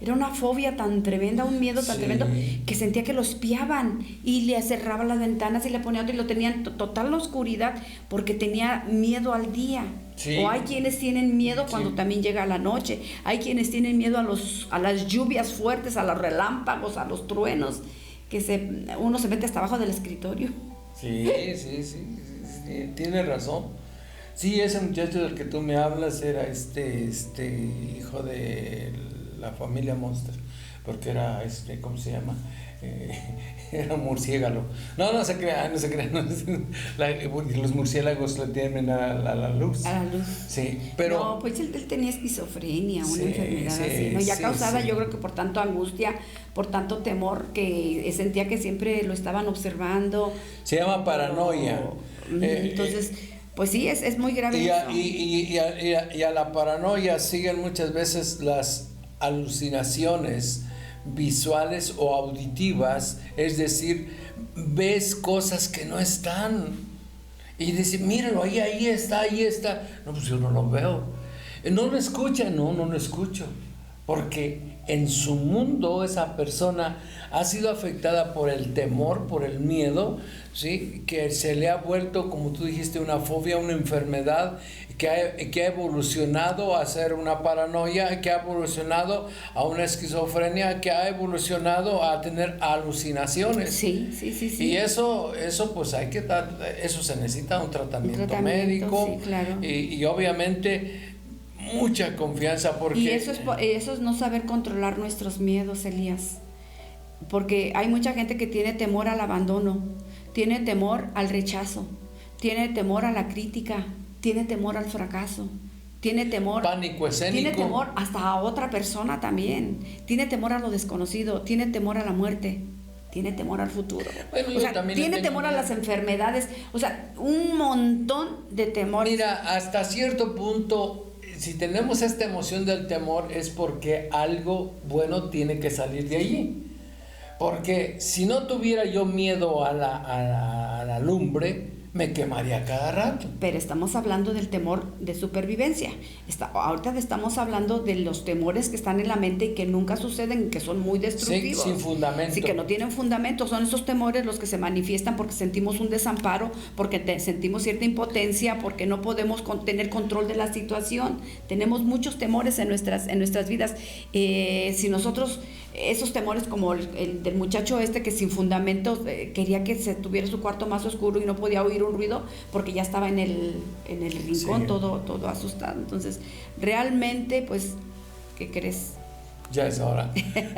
Era una fobia tan tremenda, un miedo tan tremendo, que sentía que lo espiaban y le cerraba las ventanas y le ponía otro y lo tenía en total oscuridad porque tenía miedo al día. Sí. O hay quienes tienen miedo cuando también llega la noche. Hay quienes tienen miedo a las lluvias fuertes, a los relámpagos, a los truenos, que uno se mete hasta abajo del escritorio. Sí, tiene razón. Sí, ese muchacho del que tú me hablas era hijo de la familia Monster, porque era ¿cómo se llama? Era un murciélago. No se crean. Los murciélagos le tienen a la luz. A la luz. Sí, pero... No, pues él tenía esquizofrenia, una enfermedad así, ¿no? Ya causada, yo creo que por tanto angustia, por tanto temor, que sentía que siempre lo estaban observando. Se llama paranoia. Entonces... Pues sí, es muy grave y a la paranoia siguen muchas veces las alucinaciones visuales o auditivas, es decir, ves cosas que no están y dices, míralo, ahí está, no, pues yo no lo veo, no lo escucha, no lo escucho, porque en su mundo esa persona ha sido afectada por el temor, por el miedo, ¿sí? Que se le ha vuelto, como tú dijiste, una fobia, una enfermedad que ha evolucionado a ser una paranoia, que ha evolucionado a una esquizofrenia, que ha evolucionado a tener alucinaciones. Sí. Y eso pues eso se necesita un tratamiento médico, sí, claro. y obviamente mucha confianza, porque... Y eso es no saber controlar nuestros miedos, Elías, porque hay mucha gente que tiene temor al abandono, tiene temor al rechazo, tiene temor a la crítica, tiene temor al fracaso, tiene temor... Pánico escénico. Tiene temor hasta a otra persona también, tiene temor a lo desconocido, tiene temor a la muerte, tiene temor al futuro. Bueno, tiene temor a las enfermedades, un montón de temores. Mira, hasta cierto punto, si tenemos esta emoción del temor es porque algo bueno tiene que salir de allí. Porque si no tuviera yo miedo a la lumbre, me quemaría cada rato. Pero estamos hablando del temor de supervivencia. Ahorita estamos hablando de los temores que están en la mente y que nunca suceden, que son muy destructivos. Sí, sin fundamento. Sí, que no tienen fundamento. Son esos temores los que se manifiestan porque sentimos un desamparo, porque sentimos cierta impotencia, porque no podemos tener control de la situación. Tenemos muchos temores en nuestras vidas. Si nosotros... Esos temores como el del muchacho que sin fundamento quería que se tuviera su cuarto más oscuro y no podía oír un ruido porque ya estaba en el rincón, sí. todo asustado. Entonces, realmente, pues, ¿qué crees? Ya es hora.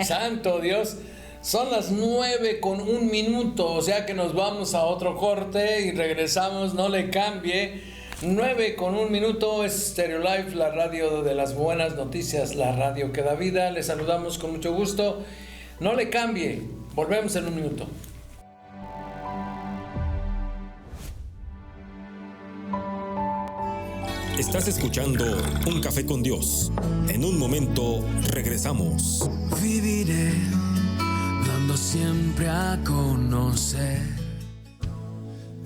Santo Dios, son las 9:01, o sea que nos vamos a otro corte y regresamos, no le cambie. 9:01, es Stereo Life, la radio de las buenas noticias, la radio que da vida. Les saludamos con mucho gusto. No le cambie, volvemos en un minuto. Estás escuchando Un Café con Dios. En un momento regresamos. Viviré dando siempre a conocer.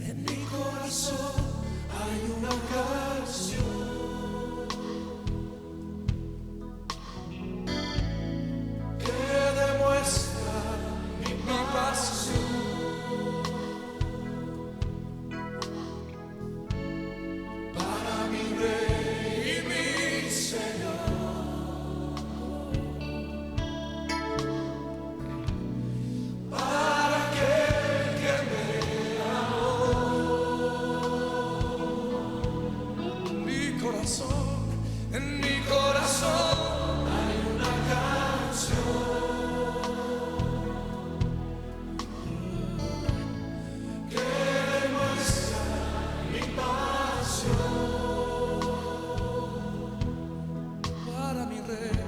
En mi corazón hay una canción que demuestra mi pasión. Para mi Rey y mi Señor. en mi corazón hay una canción que demuestra mi pasión para mi rey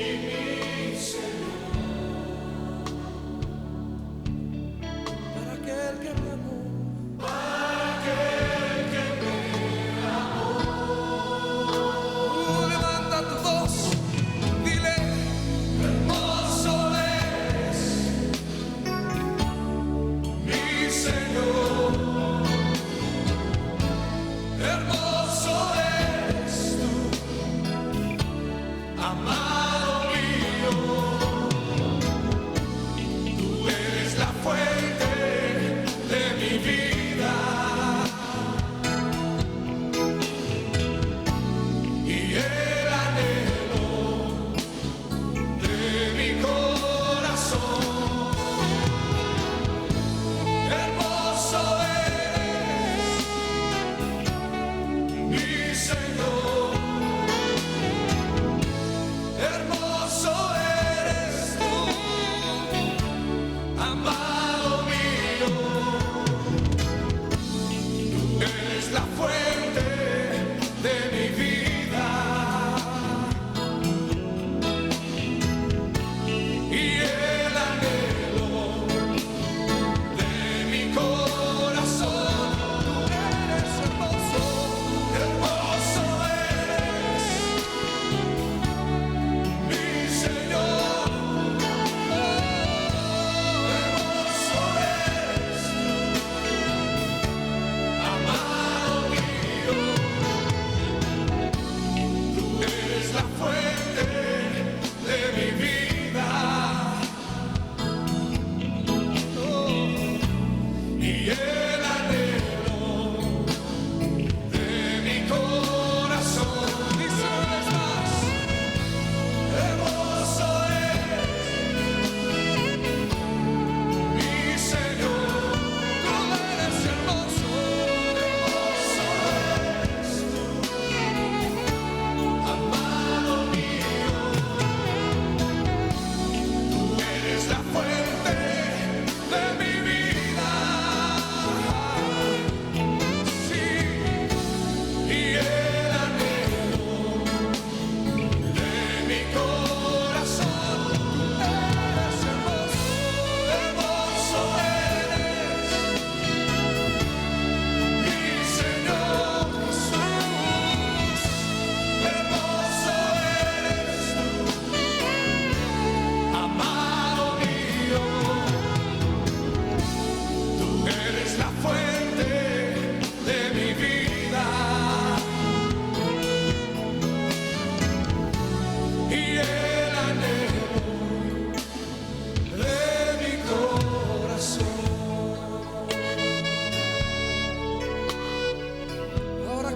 y mi Señor, para aquel que me amó.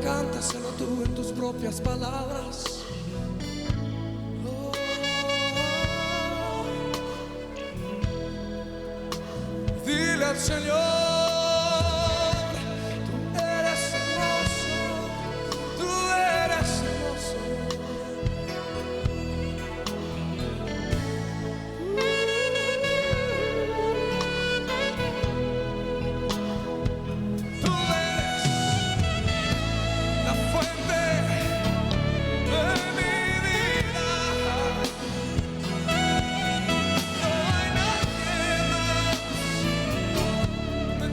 Cántaselo tú en tus propias palabras. Oh, dile al Señor, tú eres hermoso, tú eres hermoso. Tú eres la fuente de mi vida. No hay nadie más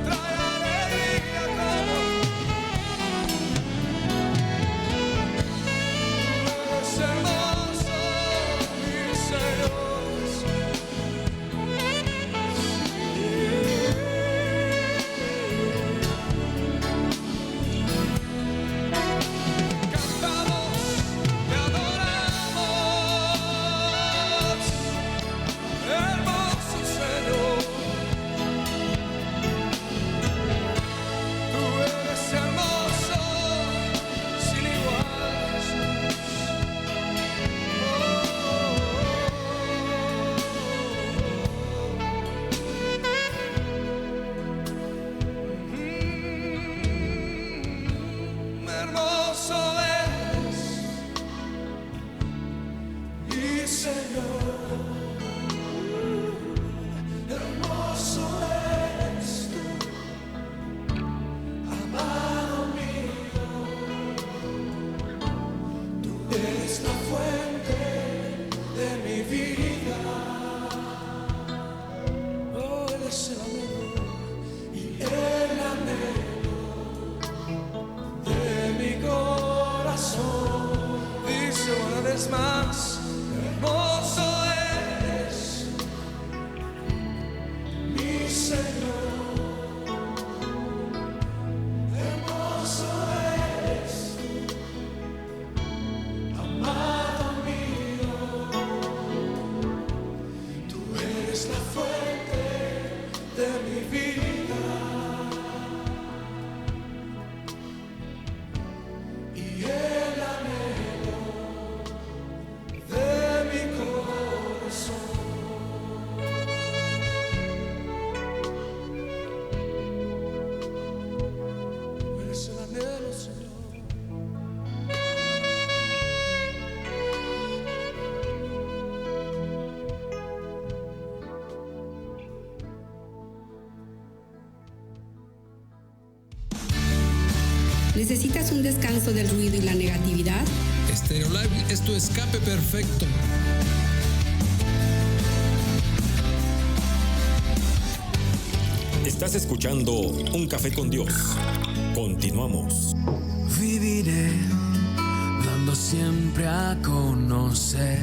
hermoso eres, mi Señor, hermoso eres tú, amado mío, tú eres la fuente de mi vida, oh, eres el anhelo y el anhelo de mi corazón. Dice una vez más, hermoso eres, mi Señor, hermoso eres, amado mío, tú eres la fuente de mi vida y el anhelo de mi corazón. Eres el anhelo, Señor. ¿Necesitas un descanso del ruido y la negatividad? Stereolive es tu escape perfecto. Estás escuchando Un Café con Dios. Continuamos. Viviré dando siempre a conocer.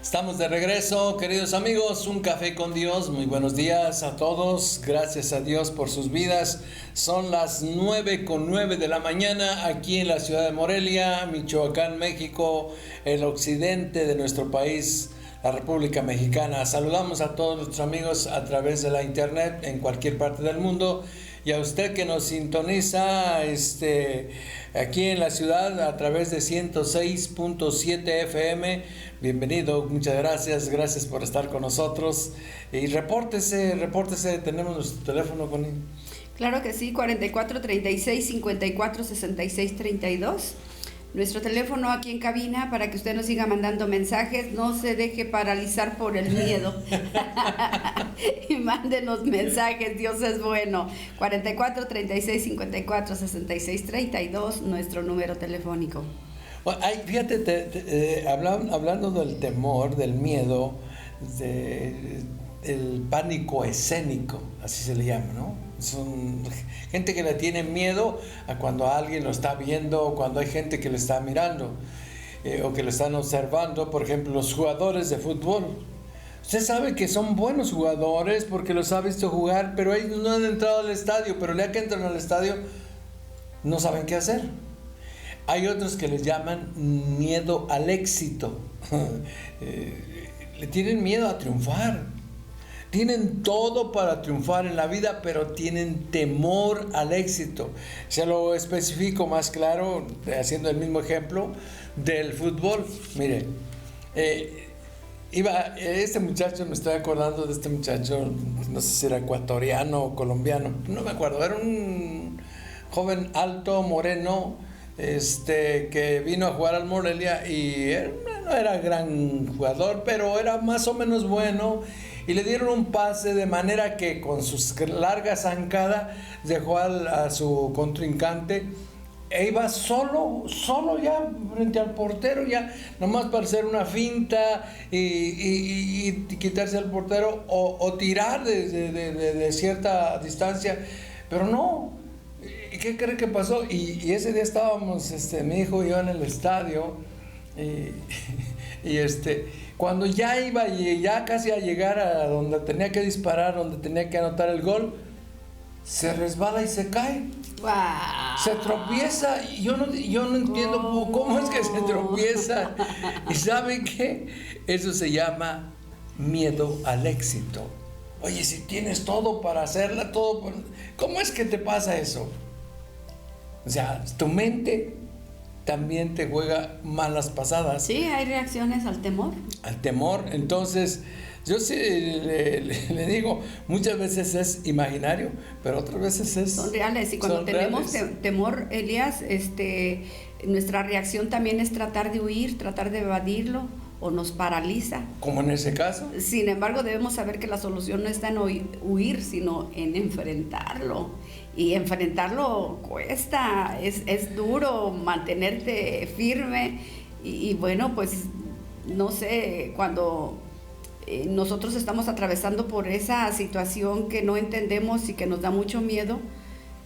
Estamos de regreso, queridos amigos, Un Café con Dios. Muy buenos días a todos, gracias a Dios por sus vidas. Son las 9:09 de la mañana aquí en la ciudad de Morelia, Michoacán, México, el occidente de nuestro país, la República Mexicana. Saludamos a todos nuestros amigos a través de la internet en cualquier parte del mundo. Y a usted que nos sintoniza aquí en la ciudad a través de 106.7 FM, bienvenido, muchas gracias por estar con nosotros. Y repórtese, tenemos nuestro teléfono, Connie. Claro que sí, 44 36 54 66 32. Nuestro teléfono aquí en cabina para que usted nos siga mandando mensajes, no se deje paralizar por el miedo y mándenos mensajes, Dios es bueno. 44 36 54 66 32, nuestro número telefónico. Bueno, fíjate, hablando del temor, del miedo, el pánico escénico, así se le llama, ¿no? Son gente que le tiene miedo a cuando alguien lo está viendo, o cuando hay gente que lo está mirando, o que lo están observando. Por ejemplo, los jugadores de fútbol. Usted sabe que son buenos jugadores porque los ha visto jugar, pero ellos no han entrado al estadio, pero ya que entran al estadio no saben qué hacer. Hay otros que les llaman miedo al éxito. Le tienen miedo a triunfar. Tienen todo para triunfar en la vida, pero tienen temor al éxito. Se lo especifico más claro, haciendo el mismo ejemplo del fútbol. Mire, este muchacho, me estoy acordando de este muchacho, no sé si era ecuatoriano o colombiano, no me acuerdo, era un joven alto, moreno, que vino a jugar al Morelia y no era gran jugador, pero era más o menos bueno. Y le dieron un pase de manera que con sus largas zancadas dejó a su contrincante e iba solo ya frente al portero, ya nomás para hacer una finta y quitarse al portero o tirar de cierta distancia, pero no. ¿Y qué cree que pasó? Y ese día estábamos, mi hijo y yo en el estadio y cuando ya iba ya casi a llegar a donde tenía que disparar, donde tenía que anotar el gol, se resbala y se cae. ¡Wow! Se tropieza y yo no entiendo cómo es que se tropieza. ¿Y saben qué? Eso se llama miedo al éxito. Oye, si tienes todo para hacerla, ¿cómo es que te pasa eso? O sea, tu mente también te juega malas pasadas. Sí, hay reacciones al temor. Al temor. Entonces, yo sí le digo, muchas veces es imaginario, pero otras veces son reales. Y cuando tenemos temor, Elías, nuestra reacción también es tratar de huir, tratar de evadirlo, o nos paraliza. Como en ese caso. Sin embargo, debemos saber que la solución no está en huir, sino en enfrentarlo. Y enfrentarlo cuesta, es duro mantenerte firme. Y bueno, pues no sé, cuando nosotros estamos atravesando por esa situación que no entendemos y que nos da mucho miedo,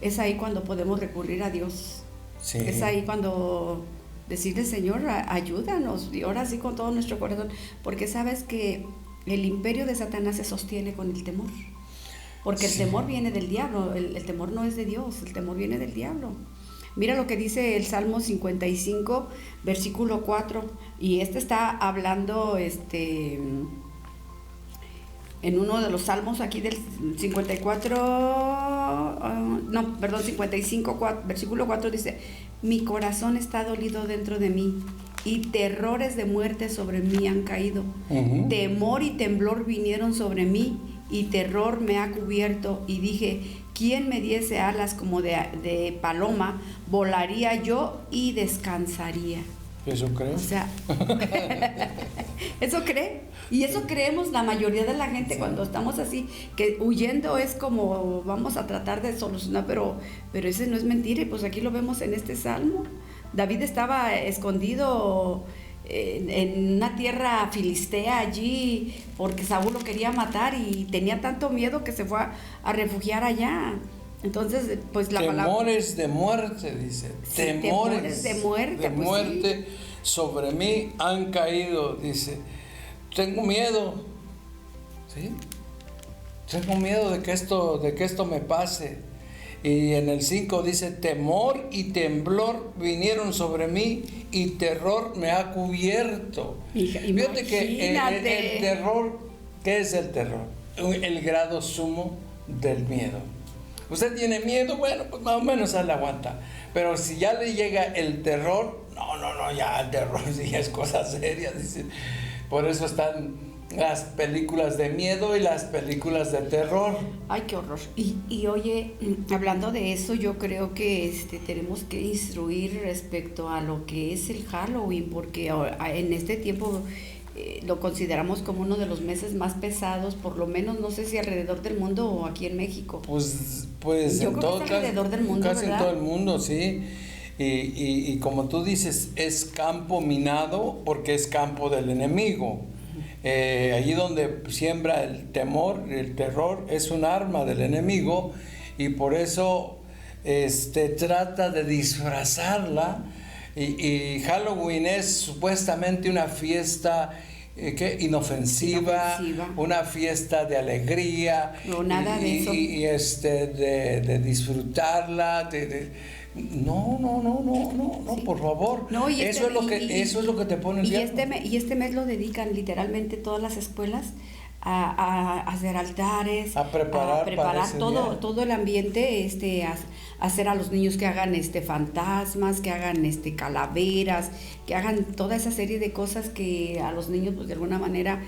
es ahí cuando podemos recurrir a Dios. Sí. Es ahí cuando decirle, Señor, ayúdanos, y ahora sí con todo nuestro corazón, porque sabes que el imperio de Satanás se sostiene con el temor, porque el temor viene del diablo, el temor no es de Dios, el temor viene del diablo. Mira lo que dice el Salmo 55, versículo 4, y está hablando en uno de los salmos aquí del 55, versículo 4 dice: mi corazón está dolido dentro de mí, y terrores de muerte sobre mí han caído. Temor y temblor vinieron sobre mí, y terror me ha cubierto, y dije, ¿quién me diese alas como de paloma? Volaría yo y descansaría. ¿Eso crees? O sea, ¿eso cree? Y eso creemos la mayoría de la gente, sí. Cuando estamos así, que huyendo es como vamos a tratar de solucionar, pero ese no es mentira, y pues aquí lo vemos en este salmo. David estaba escondido en una tierra filistea allí, porque Saúl lo quería matar y tenía tanto miedo que se fue a refugiar allá. Entonces, pues la palabra... Temores de muerte, dice. Sí, temores de muerte. De muerte sí. Sobre mí han caído, dice. Tengo miedo, ¿sí? Tengo miedo de que esto me pase. Y en el 5 dice, temor y temblor vinieron sobre mí, y terror me ha cubierto. Fíjate que el terror, ¿qué es el terror? El grado sumo del miedo. Usted tiene miedo, bueno, pues más o menos se le aguanta. Pero si ya le llega el terror, no, ya el terror sí es cosa seria, dice. Por eso están las películas de miedo y las películas de terror. Ay, qué horror. Y oye, hablando de eso, yo creo que tenemos que instruir respecto a lo que es el Halloween, porque en este tiempo lo consideramos como uno de los meses más pesados, por lo menos no sé si alrededor del mundo o aquí en México. Pues yo creo que es alrededor del mundo, casi ¿verdad? en todo el mundo, sí. Y como tú dices, es campo minado porque es campo del enemigo. Allí donde siembra el temor, el terror, es un arma del enemigo, y por eso trata de disfrazarla. Y Halloween es supuestamente una fiesta inofensiva, una fiesta de alegría, no, nada de eso. Y de disfrutarla, no, sí. Por favor. No, eso es lo que te pone el diablo. Y este mes lo dedican literalmente todas las escuelas a hacer altares, a preparar todo el ambiente, a hacer a los niños que hagan fantasmas, que hagan calaveras, que hagan toda esa serie de cosas que a los niños pues de alguna manera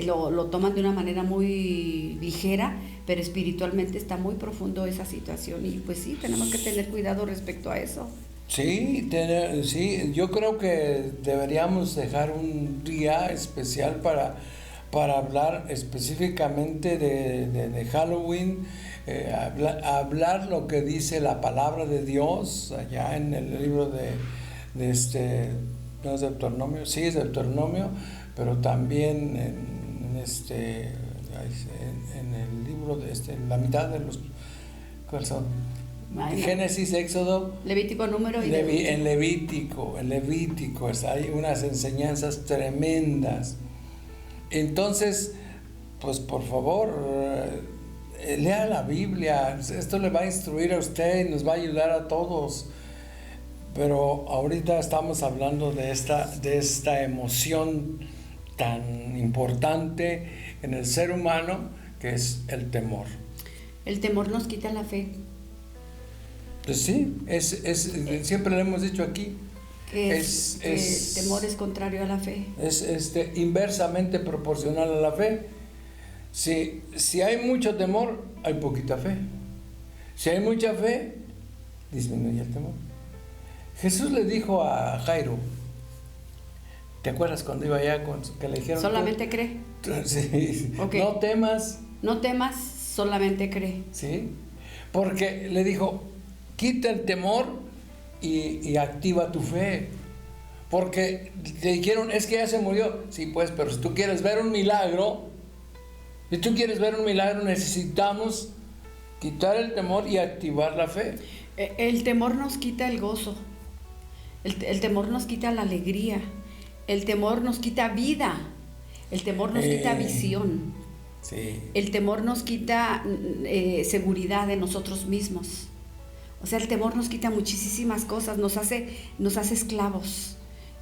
lo toman de una manera muy ligera, pero espiritualmente está muy profundo esa situación, y pues sí, tenemos que tener cuidado respecto a eso. Sí, yo creo que deberíamos dejar un día especial para hablar específicamente de Halloween, hablar lo que dice la palabra de Dios allá en el libro no es Deuteronomio, sí es Deuteronomio, pero también en el libro de la mitad de los ¿cuáles son? Génesis, Éxodo, Levítico, Número y en Levítico hay unas enseñanzas tremendas. Entonces, pues por favor, lea la Biblia, esto le va a instruir a usted y nos va a ayudar a todos. Pero ahorita estamos hablando de esta emoción tan importante en el ser humano, que es el temor. El temor nos quita la fe. Pues sí, siempre lo hemos dicho aquí. Que el temor es contrario a la fe. Es inversamente proporcional a la fe. Si hay mucho temor, hay poquita fe. Si hay mucha fe, disminuye el temor. Jesús le dijo a Jairo, ¿te acuerdas cuando iba allá que le dijeron? Solamente cree. Sí. Okay. No temas. No temas, solamente cree. Sí. Porque le dijo, quita el temor y activa tu fe. Porque te dijeron, es que ya se murió. Sí, pues, pero si tú quieres ver un milagro, necesitamos quitar el temor y activar la fe. El temor nos quita el gozo. El temor nos quita la alegría. El temor nos quita vida. El temor nos quita visión. Sí. El temor nos quita seguridad de nosotros mismos. O sea, el temor nos quita muchísimas cosas. Nos hace esclavos.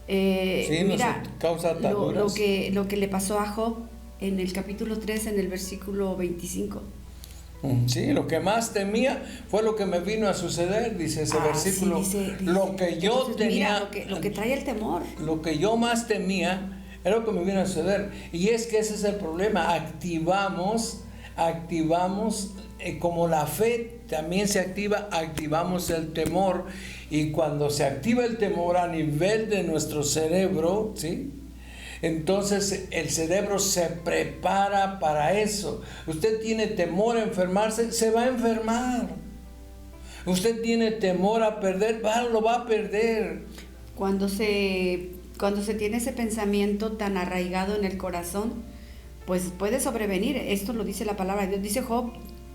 Mira, nos causa ataduras. lo que le pasó a Job en el capítulo 3, en el versículo 25. Sí, lo que más temía fue lo que me vino a suceder, dice ese versículo. Sí, dice, lo que yo entonces, tenía, mira, lo que trae el temor. Lo que yo más temía era lo que me vino a suceder. Y es que ese es el problema. Activamos, como la fe también se activa, activamos el temor. Y cuando se activa el temor a nivel de nuestro cerebro, ¿sí? Entonces el cerebro se prepara para eso. Usted tiene temor a enfermarse, se va a enfermar. Usted tiene temor a perder, lo va a perder. Cuando se tiene ese pensamiento tan arraigado en el corazón, pues puede sobrevenir. Esto lo dice la palabra de Dios. Dice Job,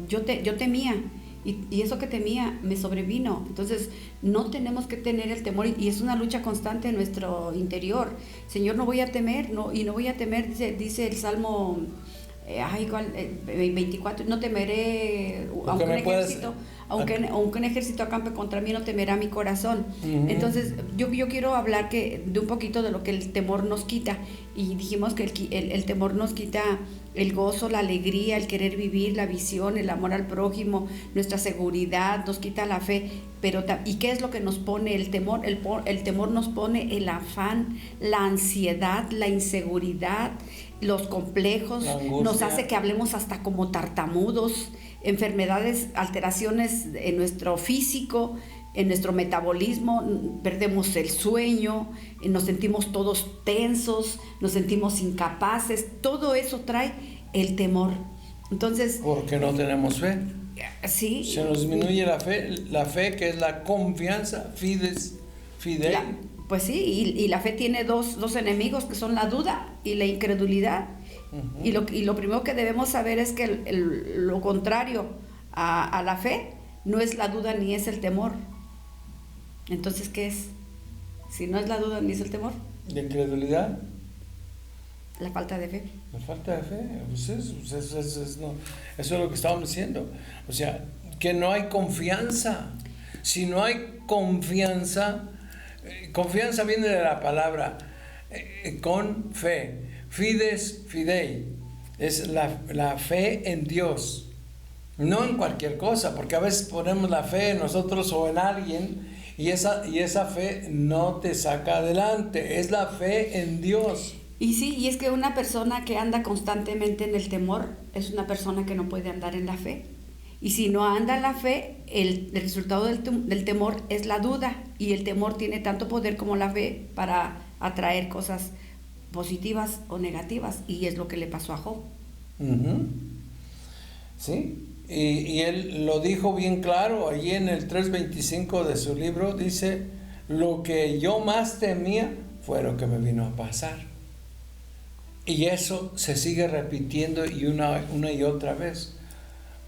yo temía. Y eso que temía me sobrevino. Entonces no tenemos que tener el temor, y es una lucha constante en nuestro interior. Señor, no voy a temer, no voy a temer, dice el Salmo 24, no temeré, aunque un ejército acampe contra mí, no temerá mi corazón. Entonces yo quiero hablar de un poquito de lo que el temor nos quita, y dijimos que el temor nos quita el gozo, la alegría, el querer vivir, la visión, el amor al prójimo, nuestra seguridad, nos quita la fe. ¿Y qué es lo que nos pone el temor? El temor nos pone el afán, la ansiedad, la inseguridad, los complejos, nos hace que hablemos hasta como tartamudos, enfermedades, alteraciones en nuestro físico, en nuestro metabolismo, perdemos el sueño, nos sentimos todos tensos, nos sentimos incapaces. Todo eso trae el temor. Entonces, porque no tenemos fe. Sí. Se nos disminuye la fe que es la confianza, fidei. Pues sí, y la fe tiene dos enemigos, que son la duda y la incredulidad. Y lo primero que debemos saber es que lo contrario a la fe no es la duda ni es el temor. Entonces, ¿qué es? Si no es la duda ni es el temor. ¿La incredulidad? La falta de fe. La falta de fe, pues eso es lo que estábamos diciendo. O sea, que no hay confianza. Si no hay confianza, confianza viene de la palabra con fe. Fides, fidei. Es la fe en Dios. No en cualquier cosa, porque a veces ponemos la fe en nosotros o en alguien, y esa fe no te saca adelante. Es la fe en Dios. Y sí, y es que una persona que anda constantemente en el temor es una persona que no puede andar en la fe. Y si no anda en la fe, el resultado del temor es la duda. Y el temor tiene tanto poder como la fe para atraer cosas positivas o negativas. Y es lo que le pasó a Job. Sí, y él lo dijo bien claro allí en el 3:25 de su libro. Dice, lo que yo más temía fue lo que me vino a pasar. Y eso se sigue repitiendo y una y otra vez.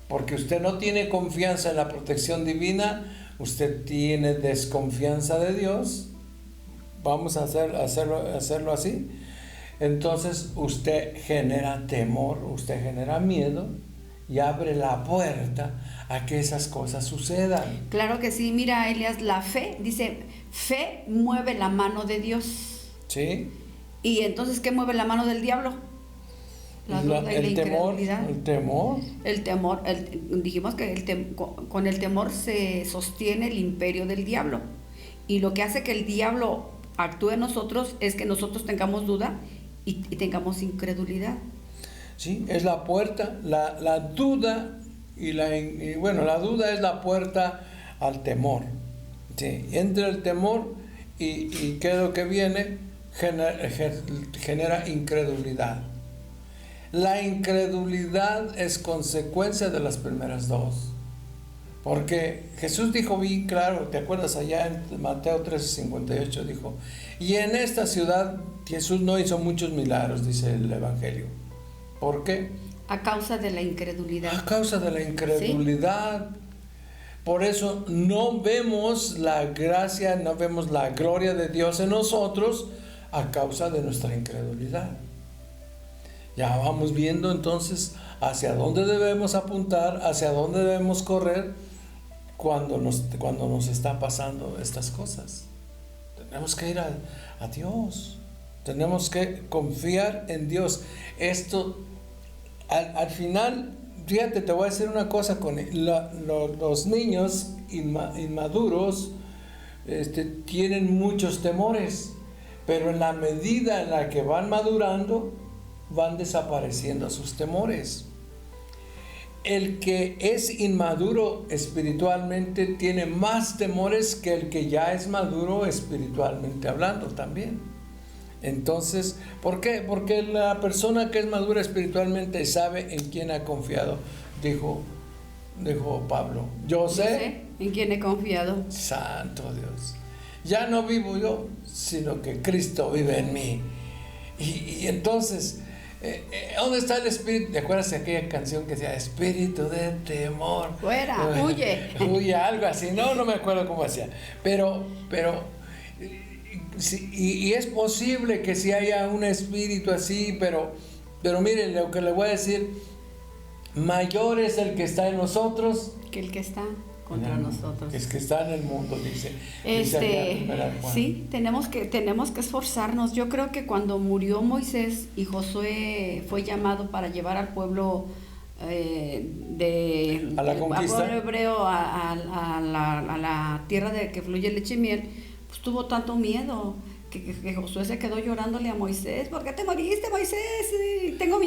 Porque usted no tiene confianza en la protección divina, usted tiene desconfianza de Dios. Vamos a hacerlo así. Entonces usted genera temor, usted genera miedo y abre la puerta a que esas cosas sucedan. Claro que sí. Mira, Elias, la fe, dice, fe mueve la mano de Dios. ¿Sí? Y entonces, ¿qué mueve la mano del diablo? La duda y la incredulidad. El temor. Dijimos que con el temor se sostiene el imperio del diablo. Y lo que hace que el diablo actúe en nosotros es que nosotros tengamos duda y tengamos incredulidad. Sí, es la puerta, la duda la duda es la puerta al temor. Sí, entra el temor y ¿qué es lo que viene? Genera incredulidad. La incredulidad es consecuencia de las primeras dos. Porque Jesús dijo bien claro, ¿te acuerdas allá en Mateo 13:58? Dijo, y en esta ciudad Jesús no hizo muchos milagros, dice el Evangelio. ¿Por qué? A causa de la incredulidad. A causa de la incredulidad. ¿Sí? Por eso no vemos la gracia, no vemos la gloria de Dios en nosotros a causa de nuestra incredulidad. Ya vamos viendo entonces hacia dónde debemos apuntar, hacia dónde debemos correr cuando nos está pasando estas cosas. Tenemos que ir a Dios, tenemos que confiar en Dios. Esto, al final, fíjate, te voy a decir una cosa, con los niños inmaduros tienen muchos temores, pero en la medida en la que van madurando, van desapareciendo sus temores. El que es inmaduro espiritualmente tiene más temores que el que ya es maduro espiritualmente hablando también. Entonces, ¿por qué? Porque la persona que es madura espiritualmente sabe en quién ha confiado. Dijo Pablo, yo sé en quién he confiado. Santo Dios. Ya no vivo yo, sino que Cristo vive en mí. Y entonces, ¿dónde está el espíritu? ¿Te acuerdas de aquella canción que decía espíritu de temor? Fuera, huye. Huye, algo así. No me acuerdo cómo hacía. Pero sí, y es posible que sí haya un espíritu así, pero miren lo que le voy a decir, mayor es el que está en nosotros que el que está contra nosotros. Es que está en el mundo, dice sí, tenemos que esforzarnos. Yo creo que cuando murió Moisés y Josué fue llamado para llevar al pueblo a la conquista, al pueblo hebreo a la tierra de que fluye leche y miel, pues tuvo tanto miedo que Josué se quedó llorándole a Moisés. ¿Por qué te moriste, Moisés? Tengo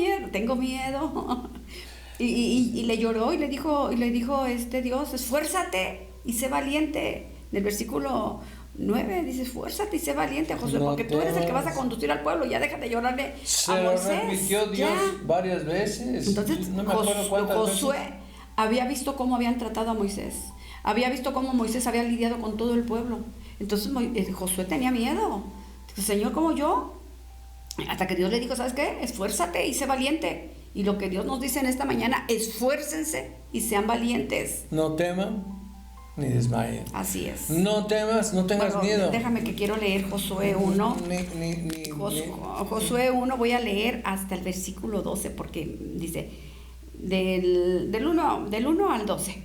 miedo. Y le lloró y le dijo Dios, esfuérzate y sé valiente. En el versículo 9 dice, esfuérzate y sé valiente, Josué, porque tú eres el que vas a conducir al pueblo. Ya deja de llorarle a Moisés. Se lo repitió Dios varias veces. Entonces, no me acuerdo cuántas Josué veces. había visto cómo habían tratado a Moisés. Había visto cómo Moisés había lidiado con todo el pueblo. Entonces Josué tenía miedo. Dijo, Señor, ¿cómo yo? Hasta que Dios le dijo, ¿sabes qué? Esfuérzate y sé valiente. Y lo que Dios nos dice en esta mañana, esfuércense y sean valientes. No teman ni desmayen. Así es. No temas, no tengas miedo. Déjame que quiero leer Josué 1. Josué 1 voy a leer hasta el versículo 12 porque dice, del 1 al 12.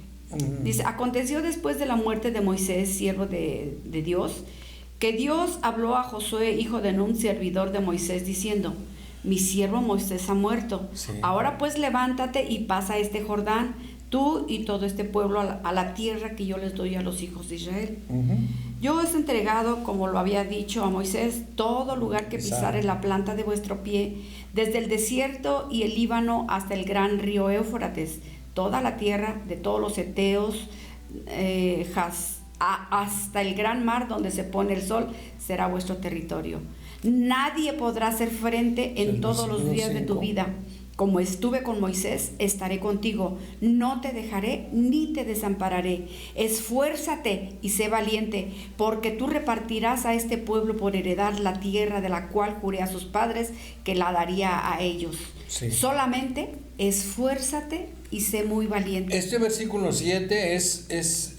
Dice, aconteció después de la muerte de Moisés, siervo de Dios, que Dios habló a Josué, hijo de Nun, servidor de Moisés, diciendo, mi siervo Moisés ha muerto. Sí. Ahora pues levántate y pasa este Jordán, tú y todo este pueblo a la tierra que yo les doy a los hijos de Israel. Yo os he entregado, como lo había dicho a Moisés, todo lugar que pisare la planta de vuestro pie, desde el desierto y el Líbano hasta el gran río Éufrates, toda la tierra de todos los heteos, hasta el gran mar donde se pone el sol, será vuestro territorio. Nadie podrá hacer frente en todos los días de tu vida. Como estuve con Moisés, estaré contigo. No te dejaré ni te desampararé. Esfuérzate y sé valiente, porque tú repartirás a este pueblo por heredar la tierra de la cual juré a sus padres que la daría a ellos. Sí. Solamente esfuérzate y sé muy valiente. Este versículo 7 es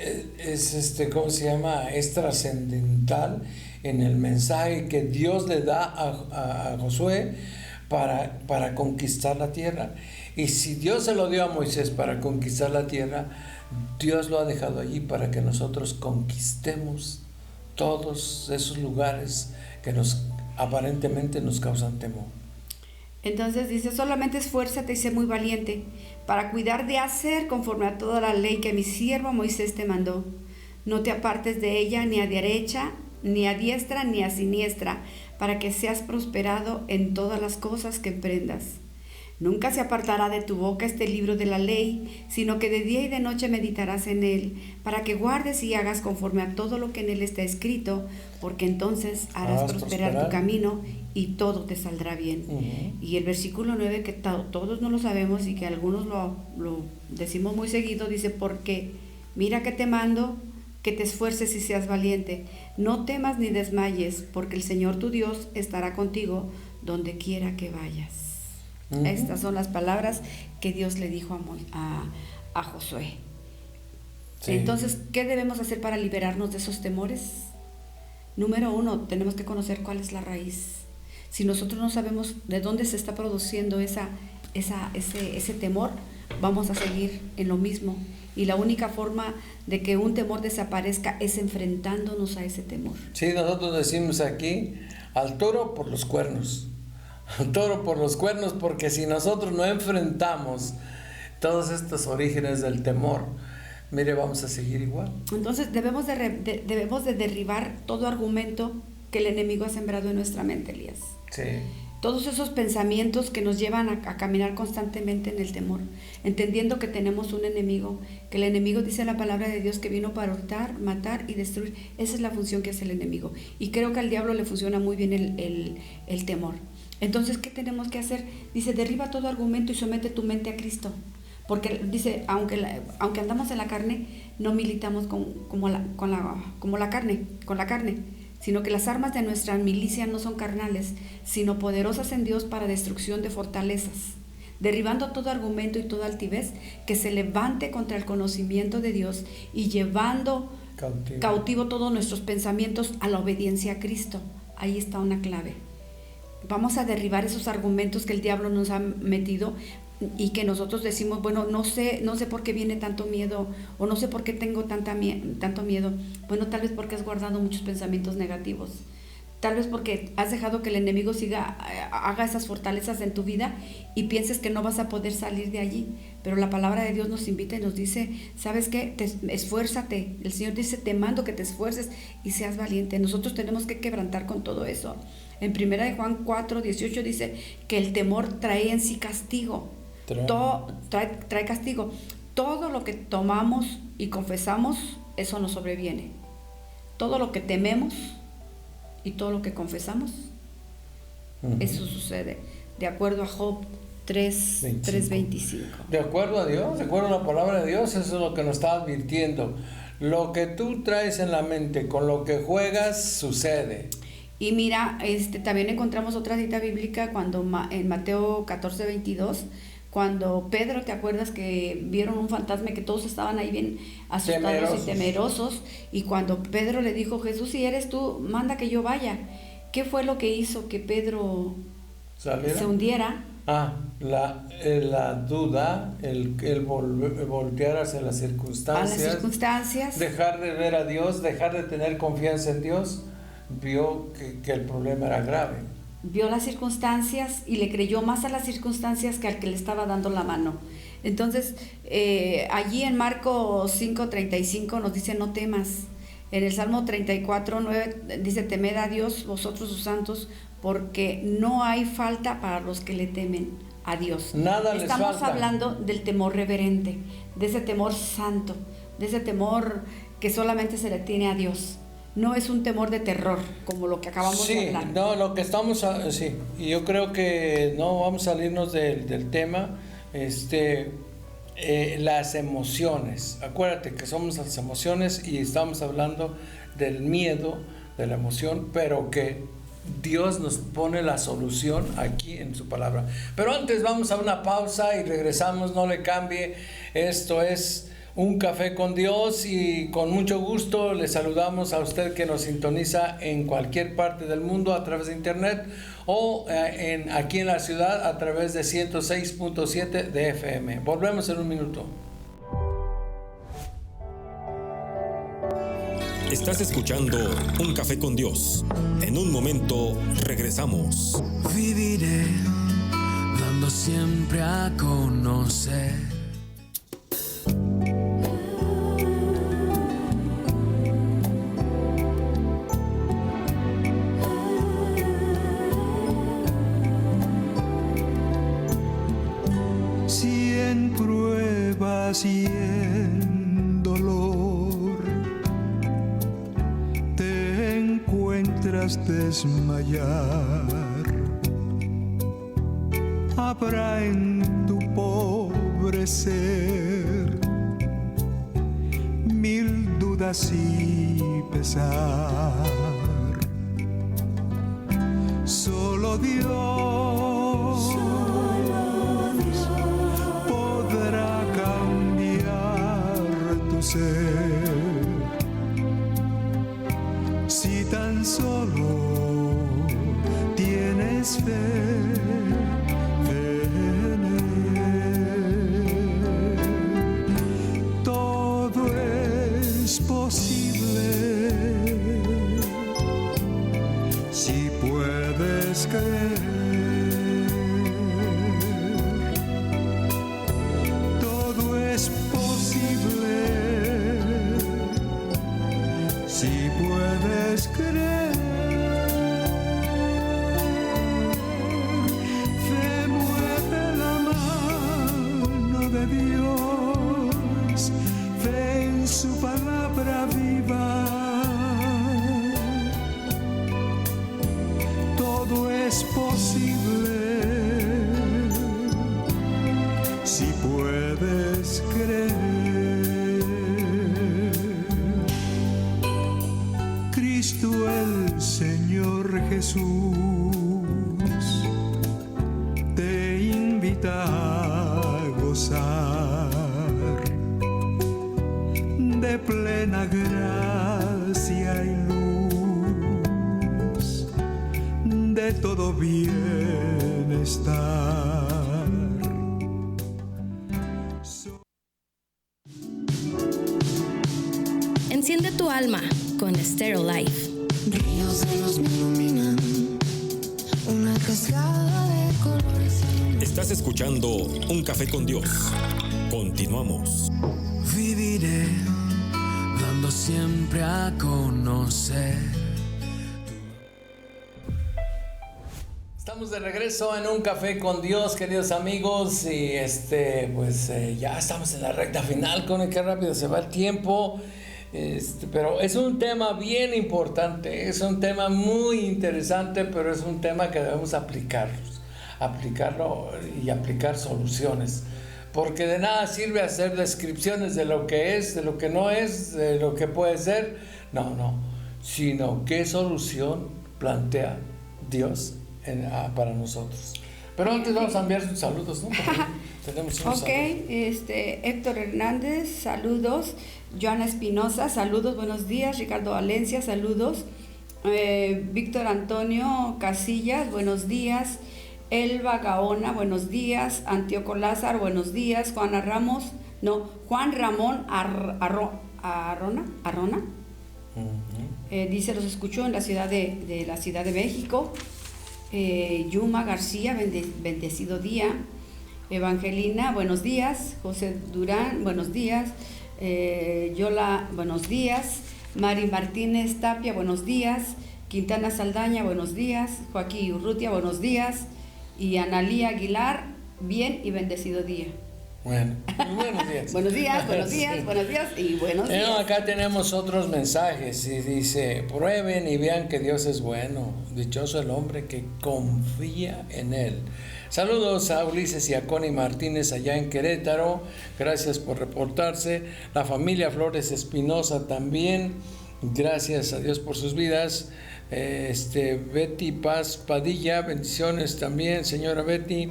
¿cómo se llama? Es trascendental en el mensaje que Dios le da a Josué para conquistar la tierra. Y si Dios se lo dio a Moisés para conquistar la tierra, Dios lo ha dejado allí para que nosotros conquistemos todos esos lugares que aparentemente nos causan temor. Entonces dice, solamente esfuérzate y sé muy valiente para cuidar de hacer conforme a toda la ley que mi siervo Moisés te mandó. No te apartes de ella ni a derecha, ni a diestra, ni a siniestra, para que seas prosperado en todas las cosas que emprendas. Nunca se apartará de tu boca este libro de la ley, sino que de día y de noche meditarás en él, para que guardes y hagas conforme a todo lo que en él está escrito, porque entonces harás prosperar tu camino y todo te saldrá bien. Y el versículo 9, que todos no lo sabemos y que algunos lo decimos muy seguido, dice: porque mira que te mando, que te esfuerces y seas valiente. No temas ni desmayes, porque el Señor tu Dios estará contigo donde quiera que vayas. Estas son las palabras que Dios le dijo a Josué. Sí. Entonces, ¿qué debemos hacer para liberarnos de esos temores? Número 1, tenemos que conocer cuál es la raíz. Si nosotros no sabemos de dónde se está produciendo ese temor, vamos a seguir en lo mismo. Y la única forma de que un temor desaparezca es enfrentándonos a ese temor. Sí, nosotros decimos aquí: al toro por los cuernos. Al toro por los cuernos, porque si nosotros no enfrentamos todos estos orígenes del temor, mire, vamos a seguir igual. Entonces debemos de derribar todo argumento que el enemigo ha sembrado en nuestra mente, Elías. Sí. Todos esos pensamientos que nos llevan a caminar constantemente en el temor, entendiendo que tenemos un enemigo, que el enemigo, dice la palabra de Dios, que vino para hurtar, matar y destruir. Esa es la función que hace el enemigo. Y creo que al diablo le funciona muy bien el temor. Entonces, ¿qué tenemos que hacer? Dice: derriba todo argumento y somete tu mente a Cristo. Porque dice, aunque andamos en la carne, no militamos con la carne, sino que las armas de nuestra milicia no son carnales, sino poderosas en Dios para destrucción de fortalezas, derribando todo argumento y toda altivez que se levante contra el conocimiento de Dios y llevando cautivo todos nuestros pensamientos a la obediencia a Cristo. Ahí está una clave. Vamos a derribar esos argumentos que el diablo nos ha metido y que nosotros decimos: bueno, no sé por qué viene tanto miedo, o no sé por qué tengo tanto miedo. Bueno, tal vez porque has guardado muchos pensamientos negativos. Tal vez porque has dejado que el enemigo haga esas fortalezas en tu vida y pienses que no vas a poder salir de allí. Pero la palabra de Dios nos invita y nos dice: ¿sabes qué? Esfuérzate. El Señor dice: te mando que te esfuerces y seas valiente. Nosotros tenemos que quebrantar con todo eso. En 1 Juan 4:18 dice que el temor trae en sí castigo. Trae castigo. Todo lo que tomamos y confesamos, eso nos sobreviene. Todo lo que tememos y todo lo que confesamos, eso sucede, de acuerdo a Job 3:25. De acuerdo a Dios, de acuerdo a la palabra de Dios, eso es lo que nos está advirtiendo. Lo que tú traes en la mente, con lo que juegas, sucede. Y mira, también encontramos otra cita bíblica cuando en Mateo 14:22, cuando Pedro, ¿te acuerdas que vieron un fantasma y que todos estaban ahí bien asustados y temerosos? Y cuando Pedro le dijo: Jesús, si eres tú, manda que yo vaya. ¿Qué fue lo que hizo que Pedro se hundiera? La duda, el voltear hacia las circunstancias, dejar de ver a Dios, dejar de tener confianza en Dios. Vio que el problema era grave. Vio las circunstancias y le creyó más a las circunstancias que al que le estaba dando la mano. Entonces, allí en Marcos 5:35 nos dice: no temas. En el Salmo 34:9 dice: temed a Dios, vosotros sus santos, porque no hay falta para los que le temen a Dios. Nada les falta. Estamos hablando del temor reverente, de ese temor santo, de ese temor que solamente se le tiene a Dios. No es un temor de terror, como lo que acabamos de hablar. Sí, no, lo que estamos... Sí, y yo creo que no vamos a salirnos del tema. Las emociones. Acuérdate que somos las emociones y estamos hablando del miedo, de la emoción, pero que Dios nos pone la solución aquí en su palabra. Pero antes vamos a una pausa y regresamos, no le cambie. Esto es Un Café con Dios y con mucho gusto le saludamos a usted que nos sintoniza en cualquier parte del mundo a través de internet o aquí en la ciudad a través de 106.7 de FM. Volvemos en un minuto. Estás escuchando Un Café con Dios. En un momento regresamos. Viviré dando siempre a conocer dudas y en dolor te encuentras desmayar, habrá en tu pobre ser mil dudas y pesar. Solo Dios podrá cambiar tu ser, si tan solo tienes fe. Todo es posible si puedes creer. Fe mueve la mano de Dios, fe en su palabra viva. Todo es posible si puedes creer. Cristo el Señor Jesús te invita a gozar de plena gracia y luz, de todo bienestar. Enciende tu alma con Stereo Life. Ríos de luz me iluminan, una cascada de colores. Estás escuchando Un Café con Dios. Continuamos. Viviré dando siempre a conocer. Estamos de regreso en Un Café con Dios, queridos amigos, y ya estamos en la recta final. Con qué rápido se va el tiempo. Pero es un tema bien importante, es un tema muy interesante, pero es un tema que debemos aplicarlo y aplicar soluciones, porque de nada sirve hacer descripciones de lo que es, de lo que no es, de lo que puede ser, sino qué solución plantea Dios para nosotros. Pero antes vamos a enviar sus saludos, ¿no? Tenemos unos saludos. Héctor Hernández, saludos. Joana Espinosa, saludos, buenos días. Ricardo Valencia, saludos. Víctor Antonio Casillas, buenos días. Elba Gaona, buenos días. Antíoco Lázaro, buenos días. Juan Ramón Arrona. Uh-huh. Dice, los escuchó en la ciudad de México. Yuma García, bendecido día. Evangelina, buenos días. José Durán, buenos días. Yola, buenos días. Mari Martínez Tapia, buenos días. Quintana Saldaña, buenos días. Joaquín Urrutia, buenos días. Y Analía Aguilar, bien y bendecido día. Bueno, buenos días. Buenos días y buenos días. Acá tenemos otros mensajes y dice: prueben y vean que Dios es bueno. Dichoso el hombre que confía en Él. Saludos a Ulises y a Connie Martínez allá en Querétaro. Gracias por reportarse. La familia Flores Espinosa también. Gracias a Dios por sus vidas. Betty Paz Padilla, bendiciones también, señora Betty.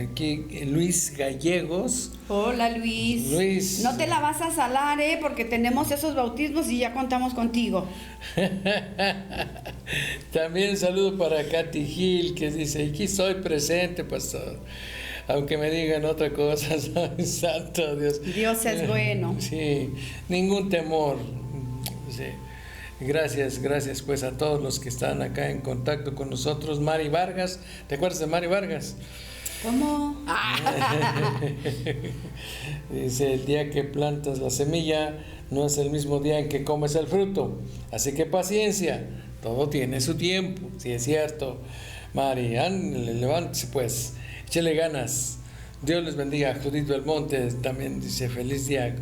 Aquí Luis Gallegos. Hola Luis. No te la vas a salar, porque tenemos esos bautismos y ya contamos contigo. También saludo para Katy Gil, que dice: aquí estoy presente, pastor. Aunque me digan otra cosa, santo Dios. Dios es bueno. Sí, ningún temor. Sí. Gracias pues a todos los que están acá en contacto con nosotros. Mari Vargas, ¿te acuerdas de Mari Vargas? ¿Cómo? Dice: el día que plantas la semilla no es el mismo día en que comes el fruto, así que paciencia, todo tiene su tiempo. Sí, es cierto, Mari, levántese pues, échele ganas, Dios les bendiga. Judith Belmonte también dice feliz día.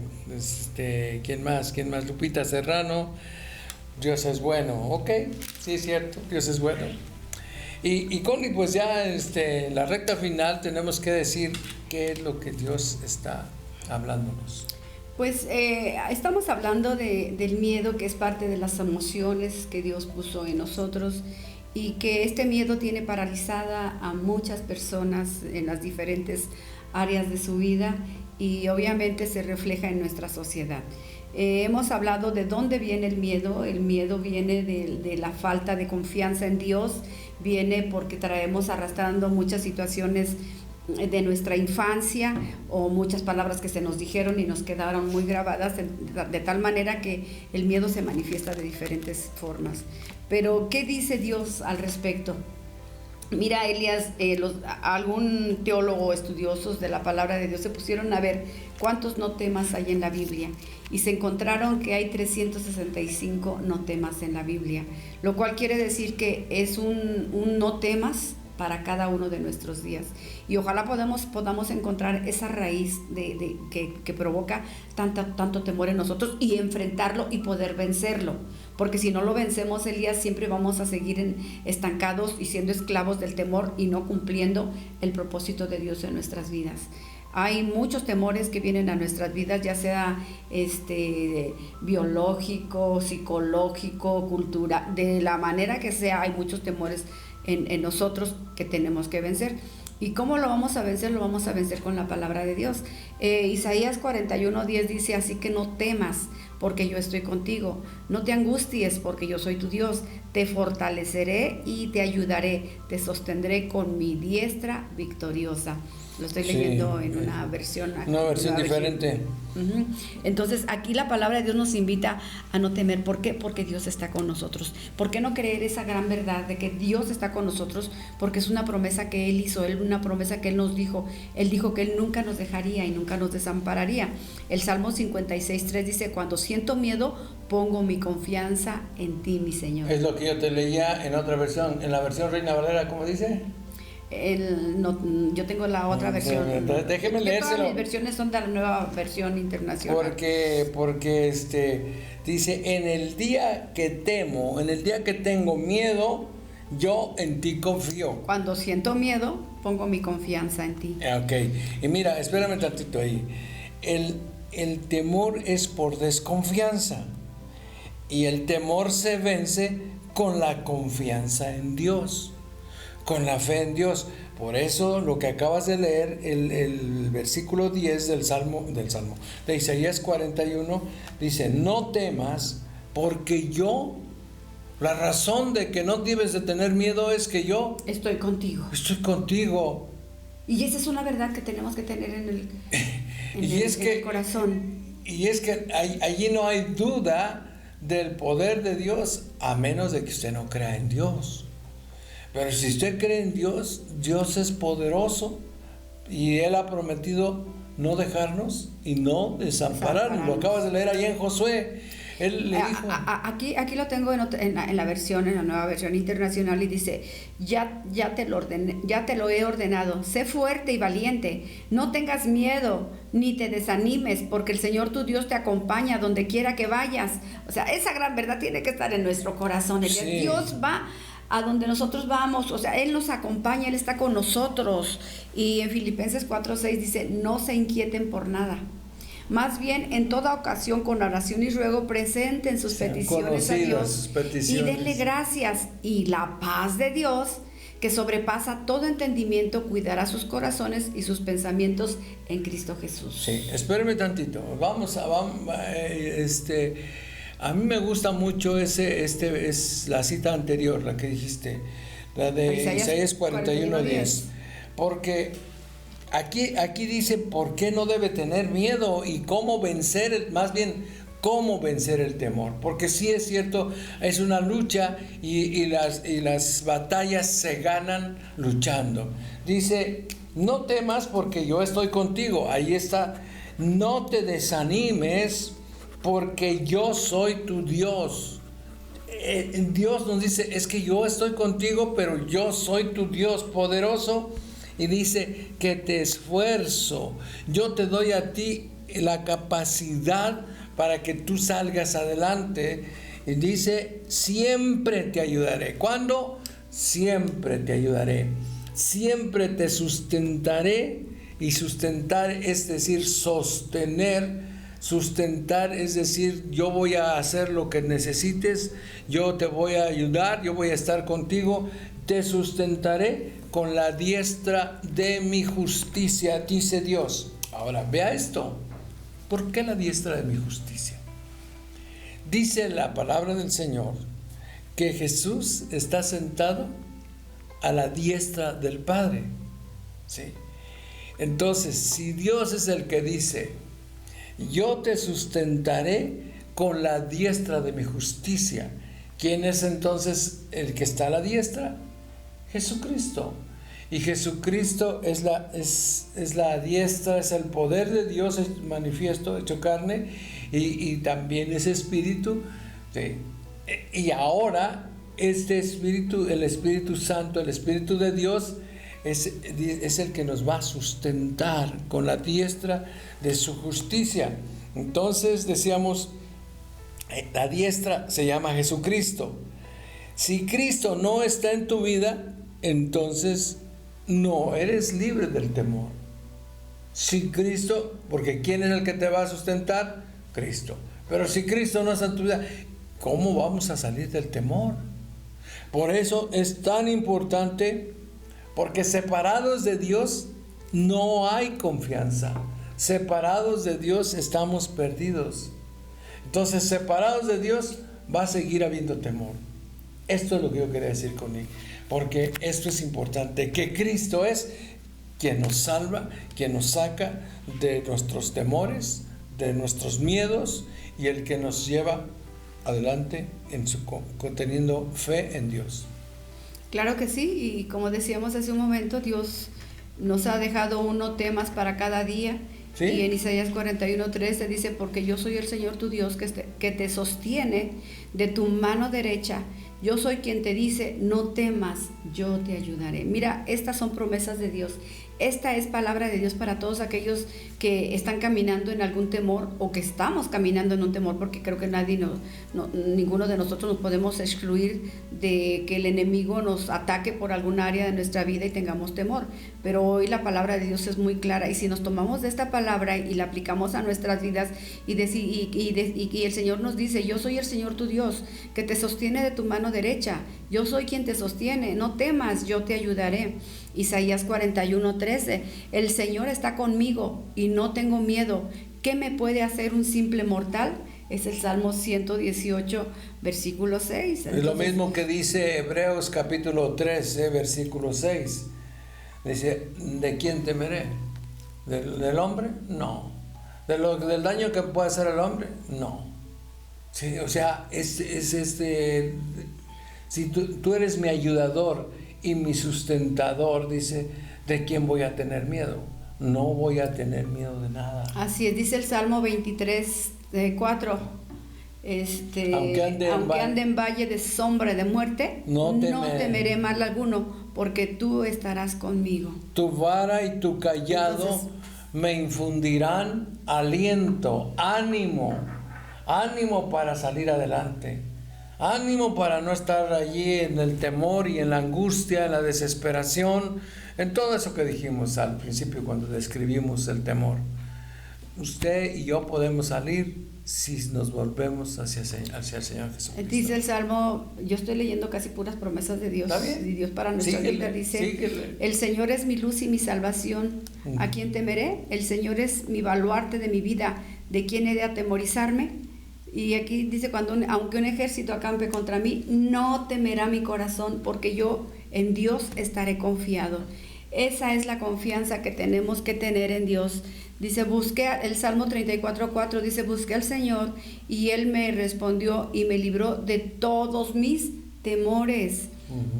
¿Quién más? Lupita Serrano. Dios es bueno. Ok, sí es cierto, Dios es bueno. Y Connie, pues ya en la recta final tenemos que decir qué es lo que Dios está hablándonos. Pues estamos hablando del miedo, que es parte de las emociones que Dios puso en nosotros, y que este miedo tiene paralizada a muchas personas en las diferentes áreas de su vida, y obviamente se refleja en nuestra sociedad. Hemos hablado de dónde viene el miedo. El miedo viene de la falta de confianza en Dios, viene porque traemos arrastrando muchas situaciones de nuestra infancia, o muchas palabras que se nos dijeron y nos quedaron muy grabadas, de tal manera que el miedo se manifiesta de diferentes formas. Pero ¿qué dice Dios al respecto? Mira, Elías, algún teólogo, estudiosos de la palabra de Dios se pusieron a ver cuántos no temas hay en la Biblia, y se encontraron que hay 365 no temas en la Biblia, lo cual quiere decir que es un no temas para cada uno de nuestros días, y ojalá podamos encontrar esa raíz que provoca tanto temor en nosotros, y enfrentarlo y poder vencerlo, porque si no lo vencemos, Elías, siempre vamos a seguir estancados y siendo esclavos del temor y no cumpliendo el propósito de Dios en nuestras vidas. Hay muchos temores que vienen a nuestras vidas, ya sea biológico, psicológico, cultural, de la manera que sea. Hay muchos temores en nosotros que tenemos que vencer. ¿Y cómo lo vamos a vencer? Lo vamos a vencer con la palabra de Dios. Isaías 41:10 dice: así que no temas, porque yo estoy contigo. No te angusties, porque yo soy tu Dios. Te fortaleceré y te ayudaré. Te sostendré con mi diestra victoriosa. Lo estoy leyendo en una versión diferente. Uh-huh. Entonces aquí la palabra de Dios nos invita a no temer. ¿Por qué? Porque Dios está con nosotros. ¿Por qué no creer esa gran verdad de que Dios está con nosotros? Porque es una promesa que Él hizo, una promesa que Él nos dijo. Él dijo que Él nunca nos dejaría y nunca nos desampararía. El Salmo 56:3 dice: cuando siento miedo, pongo mi confianza en ti, mi Señor. Es lo que yo te leía en otra versión, en la versión Reina Valera, ¿cómo dice? Yo tengo la otra versión. Déjeme leérselo. Todas mis versiones son de la nueva versión internacional. Porque dice: en el día que temo, en el día que tengo miedo, yo en ti confío. Cuando siento miedo, pongo mi confianza en ti. Ok. Y mira, espérame tantito ahí. El temor es por desconfianza, y el temor se vence con la confianza en Dios, con la fe en Dios. Por eso lo que acabas de leer, el versículo 10 del Salmo de Isaías 41, dice: no temas, porque yo, la razón de que no debes de tener miedo es que yo estoy contigo. Estoy contigo. Y esa es una verdad que tenemos que tener en el corazón. Y es que allí no hay duda del poder de Dios, a menos de que usted no crea en Dios. Pero si usted cree en Dios, Dios es poderoso, y Él ha prometido no dejarnos y no desampararnos. Lo acabas de leer ahí en Josué. Él le dijo. Aquí lo tengo en la nueva versión internacional, y dice: ya te lo he ordenado. Sé fuerte y valiente. No tengas miedo ni te desanimes, porque el Señor tu Dios te acompaña donde quiera que vayas. O sea, esa gran verdad tiene que estar en nuestro corazón. Sí. Dios va a donde nosotros vamos, o sea, Él nos acompaña, Él está con nosotros. Y en Filipenses 4:6 dice: no se inquieten por nada, más bien en toda ocasión con oración y ruego presenten sus peticiones a Dios, y denle gracias, y la paz de Dios, que sobrepasa todo entendimiento, cuidará sus corazones y sus pensamientos en Cristo Jesús. Sí, espérame tantito, a mí me gusta mucho es la cita anterior, la que dijiste, la de Isaías 41:10, porque aquí dice por qué no debe tener miedo y cómo vencer el temor, porque sí es cierto, es una lucha, y las batallas se ganan luchando. Dice: no temas, porque yo estoy contigo. Ahí está: no te desanimes, porque yo soy tu Dios. Dios nos dice: es que yo estoy contigo, pero yo soy tu Dios poderoso, y dice que te esfuerzo. Yo te doy a ti la capacidad para que tú salgas adelante. Y dice, siempre te ayudaré. ¿Cuándo? Siempre te ayudaré. Siempre te sustentaré. Y sustentar es decir, sostener. Sustentar es decir, yo voy a hacer lo que necesites, yo te voy a ayudar, yo voy a estar contigo, te sustentaré con la diestra de mi justicia, dice Dios. Ahora, vea esto. ¿Por qué la diestra de mi justicia? Dice la palabra del Señor que Jesús está sentado a la diestra del Padre. ¿Sí? Entonces, si Dios es el que dice, yo te sustentaré con la diestra de mi justicia, ¿quién es entonces el que está a la diestra? Jesucristo. Y Jesucristo es la diestra, es el poder de Dios es manifiesto, hecho carne, y también es espíritu. ¿Sí? Y ahora este espíritu, el Espíritu Santo, el Espíritu de Dios, es el que nos va a sustentar con la diestra de su justicia. Entonces decíamos, la diestra se llama Jesucristo. Si Cristo no está en tu vida, entonces no eres libre del temor. Si Cristo, porque ¿quién es el que te va a sustentar? Cristo. Pero si Cristo no está en tu vida, ¿cómo vamos a salir del temor? Por eso es tan importante, porque separados de Dios no hay confianza. Separados de Dios estamos perdidos. Entonces, separados de Dios va a seguir habiendo temor. Esto es lo que yo quería decir con él, porque esto es importante, que Cristo es quien nos salva, quien nos saca de nuestros temores, de nuestros miedos, y el que nos lleva adelante teniendo fe en Dios. Claro que sí, y como decíamos hace un momento, Dios nos ha dejado temas para cada día. ¿Sí? Y en Isaías 41:13 dice, porque yo soy el Señor tu Dios que te sostiene de tu mano derecha. Yo soy quien te dice, no temas, yo te ayudaré. Mira, estas son promesas de Dios. Esta es palabra de Dios para todos aquellos que están caminando en algún temor, o que estamos caminando en un temor, porque creo que ninguno de nosotros nos podemos excluir de que el enemigo nos ataque por algún área de nuestra vida y tengamos temor. Pero hoy la palabra de Dios es muy clara, y si nos tomamos de esta palabra y la aplicamos a nuestras vidas, y el Señor nos dice, yo soy el Señor tu Dios, que te sostiene de tu mano derecha. Yo soy quien te sostiene, no temas, yo te ayudaré. Isaías 41:13, el Señor está conmigo y no tengo miedo. ¿Qué me puede hacer un simple mortal? Es el Salmo 118, versículo 6. Entonces, es lo mismo que dice Hebreos capítulo 13, versículo 6. Dice, ¿de quién temeré? ¿Del hombre? No. ¿Del daño que puede hacer el hombre? No. Sí, o sea, si tú eres mi ayudador y mi sustentador, dice, ¿de quién voy a tener miedo? No voy a tener miedo de nada. Así es, dice el Salmo 23:4. Aunque ande en valle de sombra de muerte, no temeré mal alguno, porque tú estarás conmigo. Tu vara y tu callado me infundirán aliento, ánimo para salir adelante. Ánimo para no estar allí en el temor y en la angustia, en la desesperación, en todo eso que dijimos al principio cuando describimos el temor. Usted y yo podemos salir si nos volvemos hacia el Señor Jesucristo. Dice el Salmo, yo estoy leyendo casi puras promesas de Dios, y Dios para nuestra vida. Dice, el Señor es mi luz y mi salvación. ¿A quién temeré? El Señor es mi baluarte de mi vida. ¿De quién he de atemorizarme? Y aquí dice, aunque un ejército acampe contra mí, no temerá mi corazón, porque yo en Dios estaré confiado. Esa es la confianza que tenemos que tener en Dios. Dice, el Salmo 34:4 dice, busqué al Señor y Él me respondió y me libró de todos mis temores.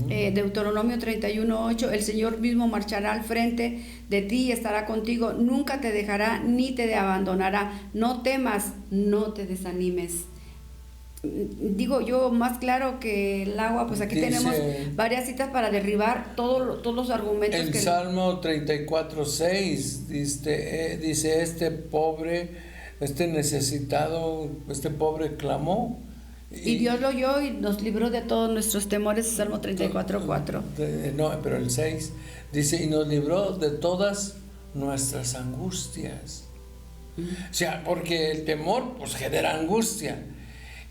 Deuteronomio 31:8, el Señor mismo marchará al frente de ti y estará contigo, nunca te dejará ni te abandonará. No temas, no te desanimes. digo yo, más claro que el agua, pues aquí Dice, tenemos varias citas para derribar todos los argumentos. El Salmo 34:6 dice, este pobre, este necesitado, este pobre clamó. Y Dios lo oyó y nos libró de todos nuestros temores, Salmo 34:4. No, pero el 6 dice, y nos libró de todas nuestras angustias. O sea, porque el temor pues genera angustia.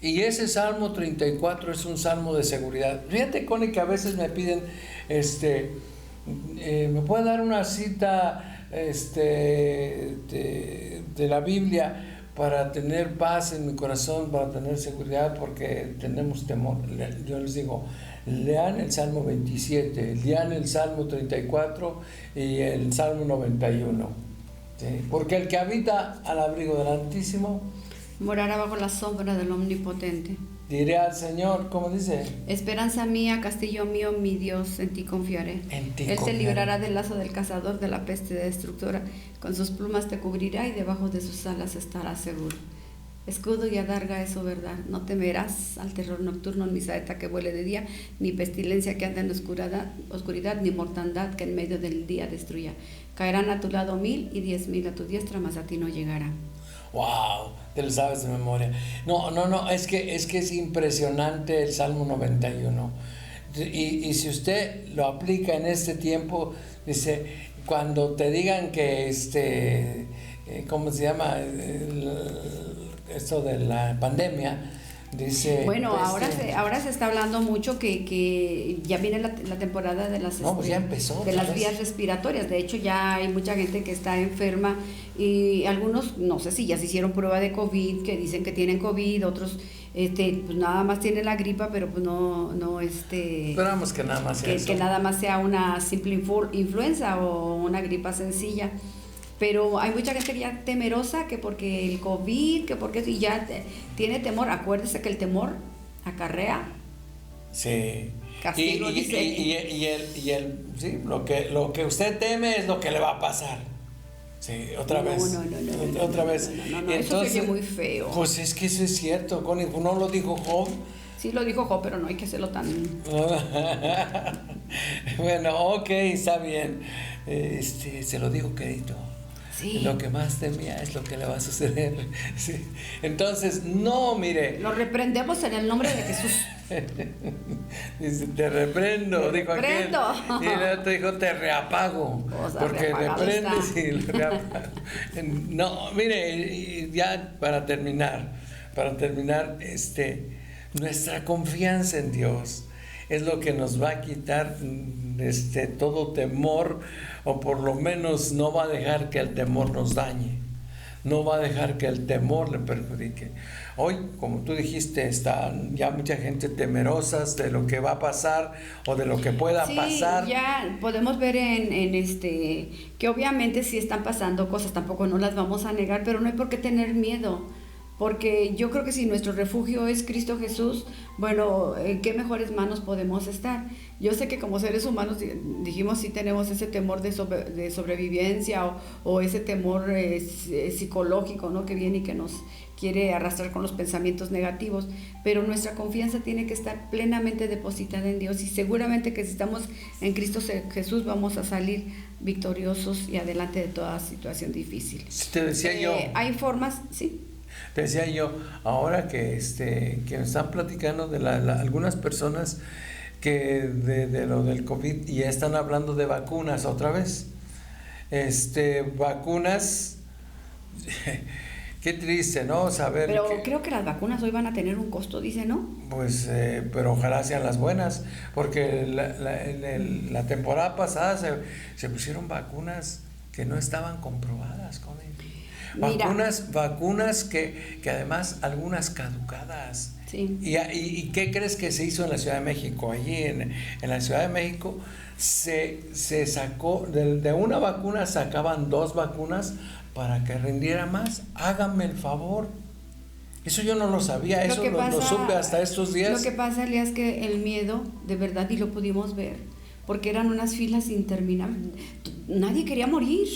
Y ese Salmo 34 es un salmo de seguridad. Fíjate, Connie, que a veces me piden, ¿me puede dar una cita de la Biblia para tener paz en mi corazón, para tener seguridad, porque tenemos temor? Yo les digo, lean el Salmo 27, lean el Salmo 34 y el Salmo 91. ¿Sí? Porque el que habita al abrigo del Altísimo morará bajo la sombra del Omnipotente. Diré al Señor, ¿cómo dice? Esperanza mía, castillo mío, mi Dios, en ti confiaré. Él te librará del lazo del cazador, de la peste destructora. Con sus plumas te cubrirá y debajo de sus alas estarás seguro. Escudo y adarga es su verdad. No temerás al terror nocturno, ni saeta que vuele de día, ni pestilencia que anda en oscuridad, ni mortandad que en medio del día destruya. Caerán a tu lado 1000 y 10,000 a tu diestra, mas a ti no llegará. ¡Wow! Te lo sabes de memoria. No, es que es impresionante el Salmo 91. Y si usted lo aplica en este tiempo, dice, cuando te digan que ¿cómo se llama? Esto de la pandemia, dice... Bueno, ahora se está hablando mucho que ya viene la temporada de las, pues ya empezó, de las vías respiratorias. De hecho, ya hay mucha gente que está enferma y algunos, no sé si ya se hicieron prueba de COVID, que dicen que tienen COVID, otros pues nada más tienen la gripa, pero pues no esperamos que nada más sea que nada más sea una simple influenza o una gripa sencilla. Pero hay mucha gente ya temerosa, que porque el COVID, que porque y ya tiene temor. Acuérdese que el temor acarrea. Sí. Castigo, dice. Sí, lo que usted teme es lo que le va a pasar. Sí, otra vez. Otra vez. No, eso sería muy feo. Pues es que eso es cierto, Connie. ¿No lo dijo Job? Sí, lo dijo Job, pero no hay que hacerlo tan... Bueno, ok, está bien. Se lo dijo querido. Sí. Lo que más temía es lo que le va a suceder. Sí. Entonces, no, mire. Lo reprendemos en el nombre de Jesús. Dice, te reprendo, dijo aquel. Y el otro dijo, te reapago. Porque reprendes y lo reapago. No, mire, ya para terminar, nuestra confianza en Dios es lo que nos va a quitar todo temor, o por lo menos no va a dejar que el temor nos dañe, no va a dejar que el temor le perjudique. Hoy, como tú dijiste, están ya mucha gente temerosas de lo que va a pasar o de lo que pueda pasar. Sí, ya podemos ver que obviamente sí están pasando cosas, tampoco no las vamos a negar, pero no hay por qué tener miedo. Porque yo creo que si nuestro refugio es Cristo Jesús, bueno, ¿en qué mejores manos podemos estar? Yo sé que como seres humanos dijimos sí tenemos ese temor de sobrevivencia o ese temor psicológico, ¿no? Que viene y que nos quiere arrastrar con los pensamientos negativos, pero nuestra confianza tiene que estar plenamente depositada en Dios, y seguramente que si estamos en Cristo Jesús vamos a salir victoriosos y adelante de toda situación difícil. Te decía yo. Hay formas, sí. Te decía yo, ahora que me están platicando de algunas personas que de lo del COVID, y ya están hablando de vacunas otra vez. Vacunas, qué triste, ¿no? Saber. Pero creo que las vacunas hoy van a tener un costo, dice, ¿no? Pues, pero ojalá sean las buenas, porque la temporada pasada se pusieron vacunas que no estaban comprobadas, con vacunas que además algunas caducadas. Sí. ¿Y qué crees que se hizo en la Ciudad de México? Allí en la Ciudad de México se sacó, de una vacuna sacaban 2 vacunas para que rindiera más. Háganme el favor. Eso yo no lo sabía, eso lo supe hasta estos días. Lo que pasa, Elías, que el miedo, de verdad, y lo pudimos ver, porque eran unas filas interminables. Nadie quería morir.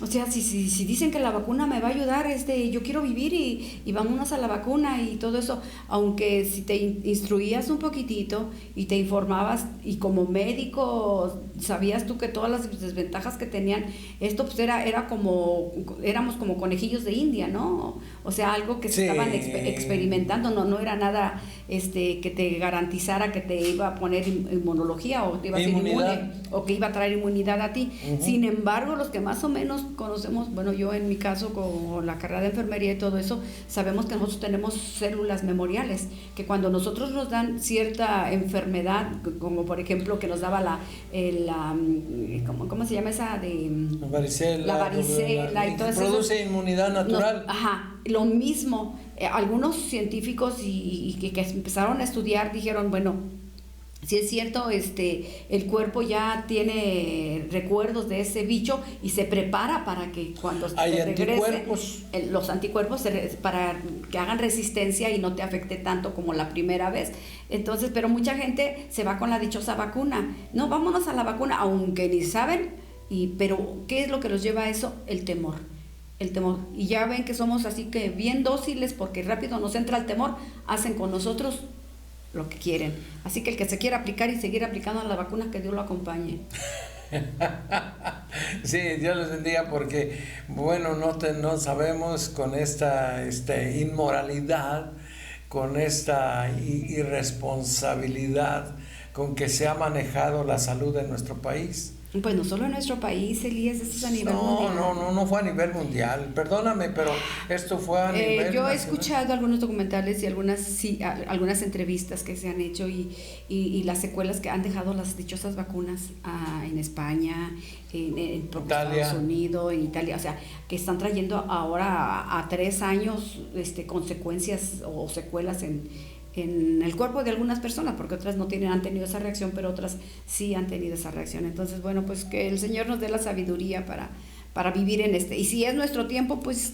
O sea, si dicen que la vacuna me va a ayudar, yo quiero vivir y vámonos a la vacuna y todo eso, aunque si te instruías un poquitito y te informabas y como médico sabías tú que todas las desventajas que tenían, esto pues éramos como conejillos de India, ¿no? O sea, algo que se estaban experimentando, no era nada que te garantizara que te iba a poner inmunología o te iba a ser inmune o que iba a traer inmunidad a ti. Sin embargo, los que más o menos conocemos, bueno, yo en mi caso con la carrera de enfermería y todo eso, sabemos que nosotros tenemos células memoriales, que cuando nosotros nos dan cierta enfermedad, como por ejemplo que nos daba ¿cómo se llama esa de la varicela y todo eso, produce inmunidad natural. Lo mismo, algunos científicos y que empezaron a estudiar dijeron, bueno, si es cierto, el cuerpo ya tiene recuerdos de ese bicho y se prepara para que cuando te regrese, los anticuerpos para que hagan resistencia y no te afecte tanto como la primera vez. Entonces, pero mucha gente se va con la dichosa vacuna. No, vámonos a la vacuna, aunque ni saben, pero ¿qué es lo que los lleva a eso? El temor. Y ya ven que somos así que bien dóciles porque rápido nos entra el temor, hacen con nosotros lo que quieren. Así que el que se quiera aplicar y seguir aplicando la vacuna, que Dios lo acompañe. Sí, Dios les bendiga, porque bueno, no sabemos con esta inmoralidad, con esta irresponsabilidad con que se ha manejado la salud en nuestro país. Pues no solo en nuestro país, Elías, esto es a nivel mundial. No fue a nivel mundial, perdóname, pero esto fue a nivel yo he nacional. Escuchado algunos documentales y algunas entrevistas que se han hecho y las secuelas que han dejado las dichosas vacunas en España, en Estados Unidos, en Italia, o sea, que están trayendo ahora a 3 años consecuencias o secuelas en el cuerpo de algunas personas, porque otras han tenido esa reacción, pero otras sí han tenido esa reacción. Entonces, bueno, pues que el Señor nos dé la sabiduría para vivir en y si es nuestro tiempo, pues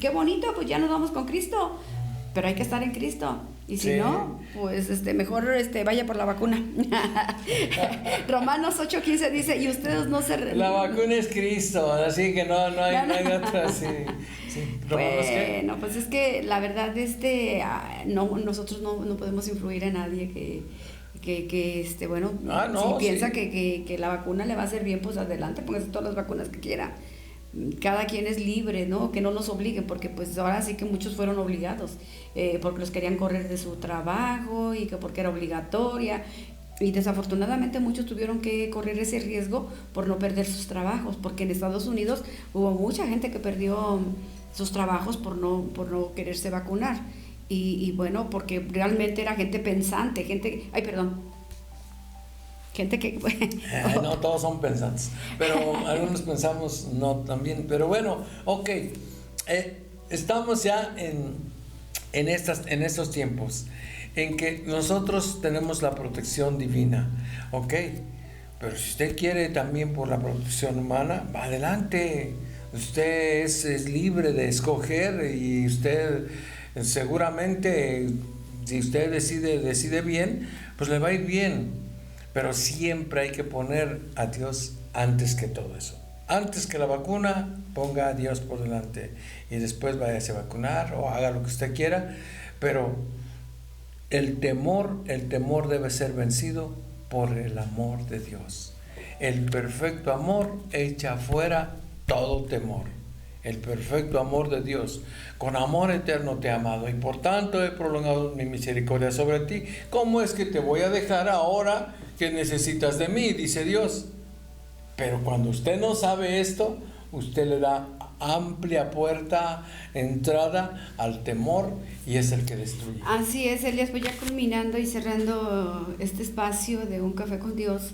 qué bonito, pues ya nos vamos con Cristo, pero hay que estar en Cristo. Y si no, pues mejor vaya por la vacuna. Romanos 8:15 dice, y ustedes no se... La vacuna es Cristo, así que no hay otra, sí. Bueno, pues es que la verdad, nosotros no podemos influir en nadie que bueno, si piensa que la vacuna le va a hacer bien, pues adelante, póngase todas las vacunas que quiera. Cada quien es libre, ¿no? Que no nos obliguen, porque pues ahora sí que muchos fueron obligados, porque los querían correr de su trabajo y que porque era obligatoria, y desafortunadamente muchos tuvieron que correr ese riesgo por no perder sus trabajos, porque en Estados Unidos hubo mucha gente que perdió sus trabajos por no quererse vacunar, y bueno, porque realmente era gente pensante, gente que... no todos son pensantes, pero algunos pensamos no también, pero bueno, ok, estamos ya en estos tiempos en que nosotros tenemos la protección divina, ok, pero si usted quiere también por la protección humana, va adelante, usted es libre de escoger, y usted seguramente, si usted decide bien, pues le va a ir bien. Pero siempre hay que poner a Dios antes que todo eso. Antes que la vacuna, ponga a Dios por delante. Y después váyase a vacunar o haga lo que usted quiera. Pero el temor debe ser vencido por el amor de Dios. El perfecto amor echa fuera todo temor. El perfecto amor de Dios. Con amor eterno te he amado, y por tanto he prolongado mi misericordia sobre ti. ¿Cómo es que te voy a dejar ahora que necesitas de mí? Dice Dios. Pero cuando usted no sabe esto, usted le da amplia entrada al temor, y es el que destruye. Así es, Elías, pues ya culminando y cerrando este espacio de Un Café con Dios,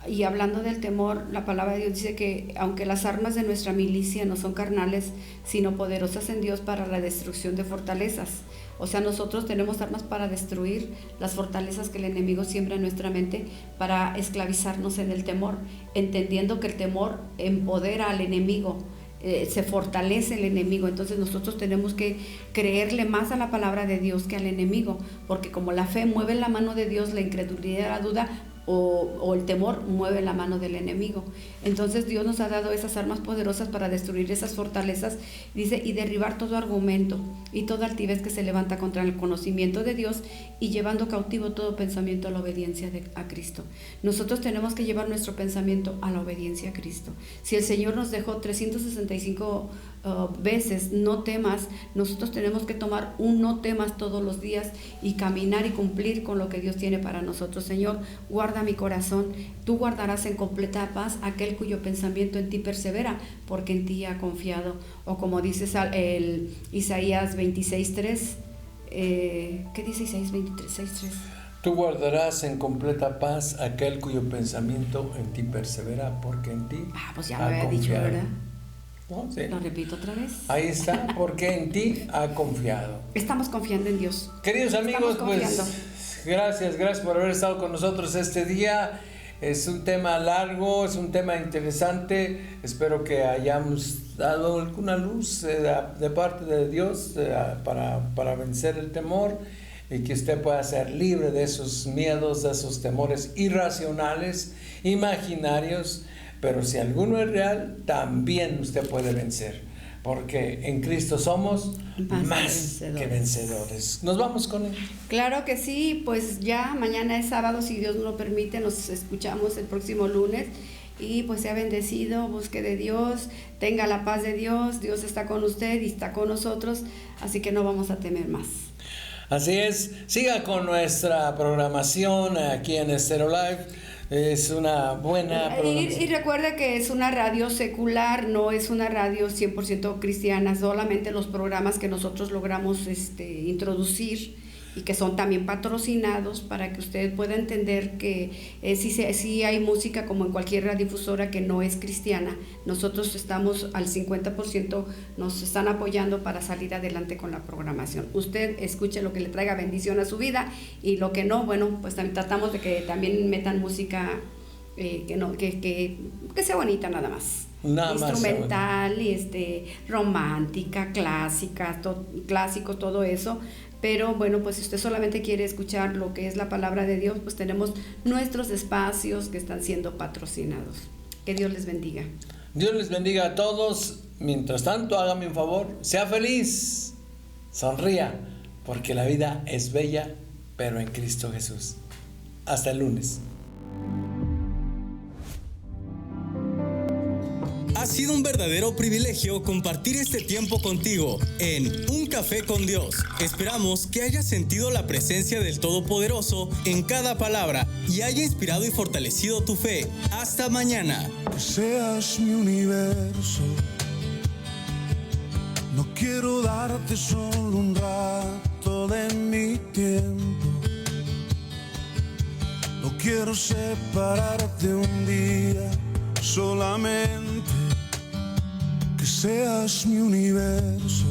y hablando del temor, la palabra de Dios dice que aunque las armas de nuestra milicia no son carnales, sino poderosas en Dios para la destrucción de fortalezas. O sea, nosotros tenemos armas para destruir las fortalezas que el enemigo siembra en nuestra mente, para esclavizarnos en el temor, entendiendo que el temor empodera al enemigo, se fortalece el enemigo. Entonces nosotros tenemos que creerle más a la palabra de Dios que al enemigo, porque como la fe mueve la mano de Dios, la incredulidad y la duda o el temor mueve la mano del enemigo. Entonces Dios nos ha dado esas armas poderosas para destruir esas fortalezas, dice, y derribar todo argumento y toda altivez que se levanta contra el conocimiento de Dios, y llevando cautivo todo pensamiento a la obediencia a Cristo. Nosotros tenemos que llevar nuestro pensamiento a la obediencia a Cristo. Si el Señor nos dejó 365 veces no temas, nosotros tenemos que tomar un no temas todos los días y caminar y cumplir con lo que Dios tiene para nosotros. Señor, guarda mi corazón, tú guardarás en completa paz aquel cuyo pensamiento en ti persevera, porque en ti ha confiado. O como dice el Isaías 26:3, ¿qué dice Isaías 26:3? Tú guardarás en completa paz aquel cuyo pensamiento en ti persevera, porque en ti pues ya me había dicho, ¿verdad? ¿No? Sí. Lo repito otra vez. Ahí está, porque en ti ha confiado. Estamos confiando en Dios. Queridos amigos, pues gracias por haber estado con nosotros este día. Es un tema largo, es un tema interesante. Espero que hayamos dado alguna luz de parte de Dios para vencer el temor, y que usted pueda ser libre de esos miedos, de esos temores irracionales, imaginarios. Pero si alguno es real, también usted puede vencer, porque en Cristo somos más que vencedores. ¿Nos vamos con él? Claro que sí, pues ya mañana es sábado, si Dios nos lo permite, nos escuchamos el próximo lunes, y pues sea bendecido, busque de Dios, tenga la paz de Dios, Dios está con usted y está con nosotros, así que no vamos a temer más. Así es, siga con nuestra programación aquí en Estéreo Live. Es una buena y recuerde que es una radio secular, no es una radio 100% cristiana, solamente los programas que nosotros logramos introducir y que son también patrocinados, para que usted pueda entender que sí hay música como en cualquier radiodifusora que no es cristiana. Nosotros estamos al 50%, nos están apoyando para salir adelante con la programación. Usted escuche lo que le traiga bendición a su vida, y lo que no, bueno, pues también tratamos de que también metan música que sea bonita nada más. Instrumental y romántica, clásica, clásico, todo eso. Pero bueno, pues si usted solamente quiere escuchar lo que es la palabra de Dios, pues tenemos nuestros espacios que están siendo patrocinados. Que Dios les bendiga. Dios les bendiga a todos. Mientras tanto, hágame un favor, sea feliz, sonría, porque la vida es bella, pero en Cristo Jesús. Hasta el lunes. Ha sido un verdadero privilegio compartir este tiempo contigo en Un Café con Dios. Esperamos que hayas sentido la presencia del Todopoderoso en cada palabra y haya inspirado y fortalecido tu fe. Hasta mañana. Que seas mi universo. No quiero darte solo un rato de mi tiempo. No quiero separarte un día solamente. Que seas mi universo.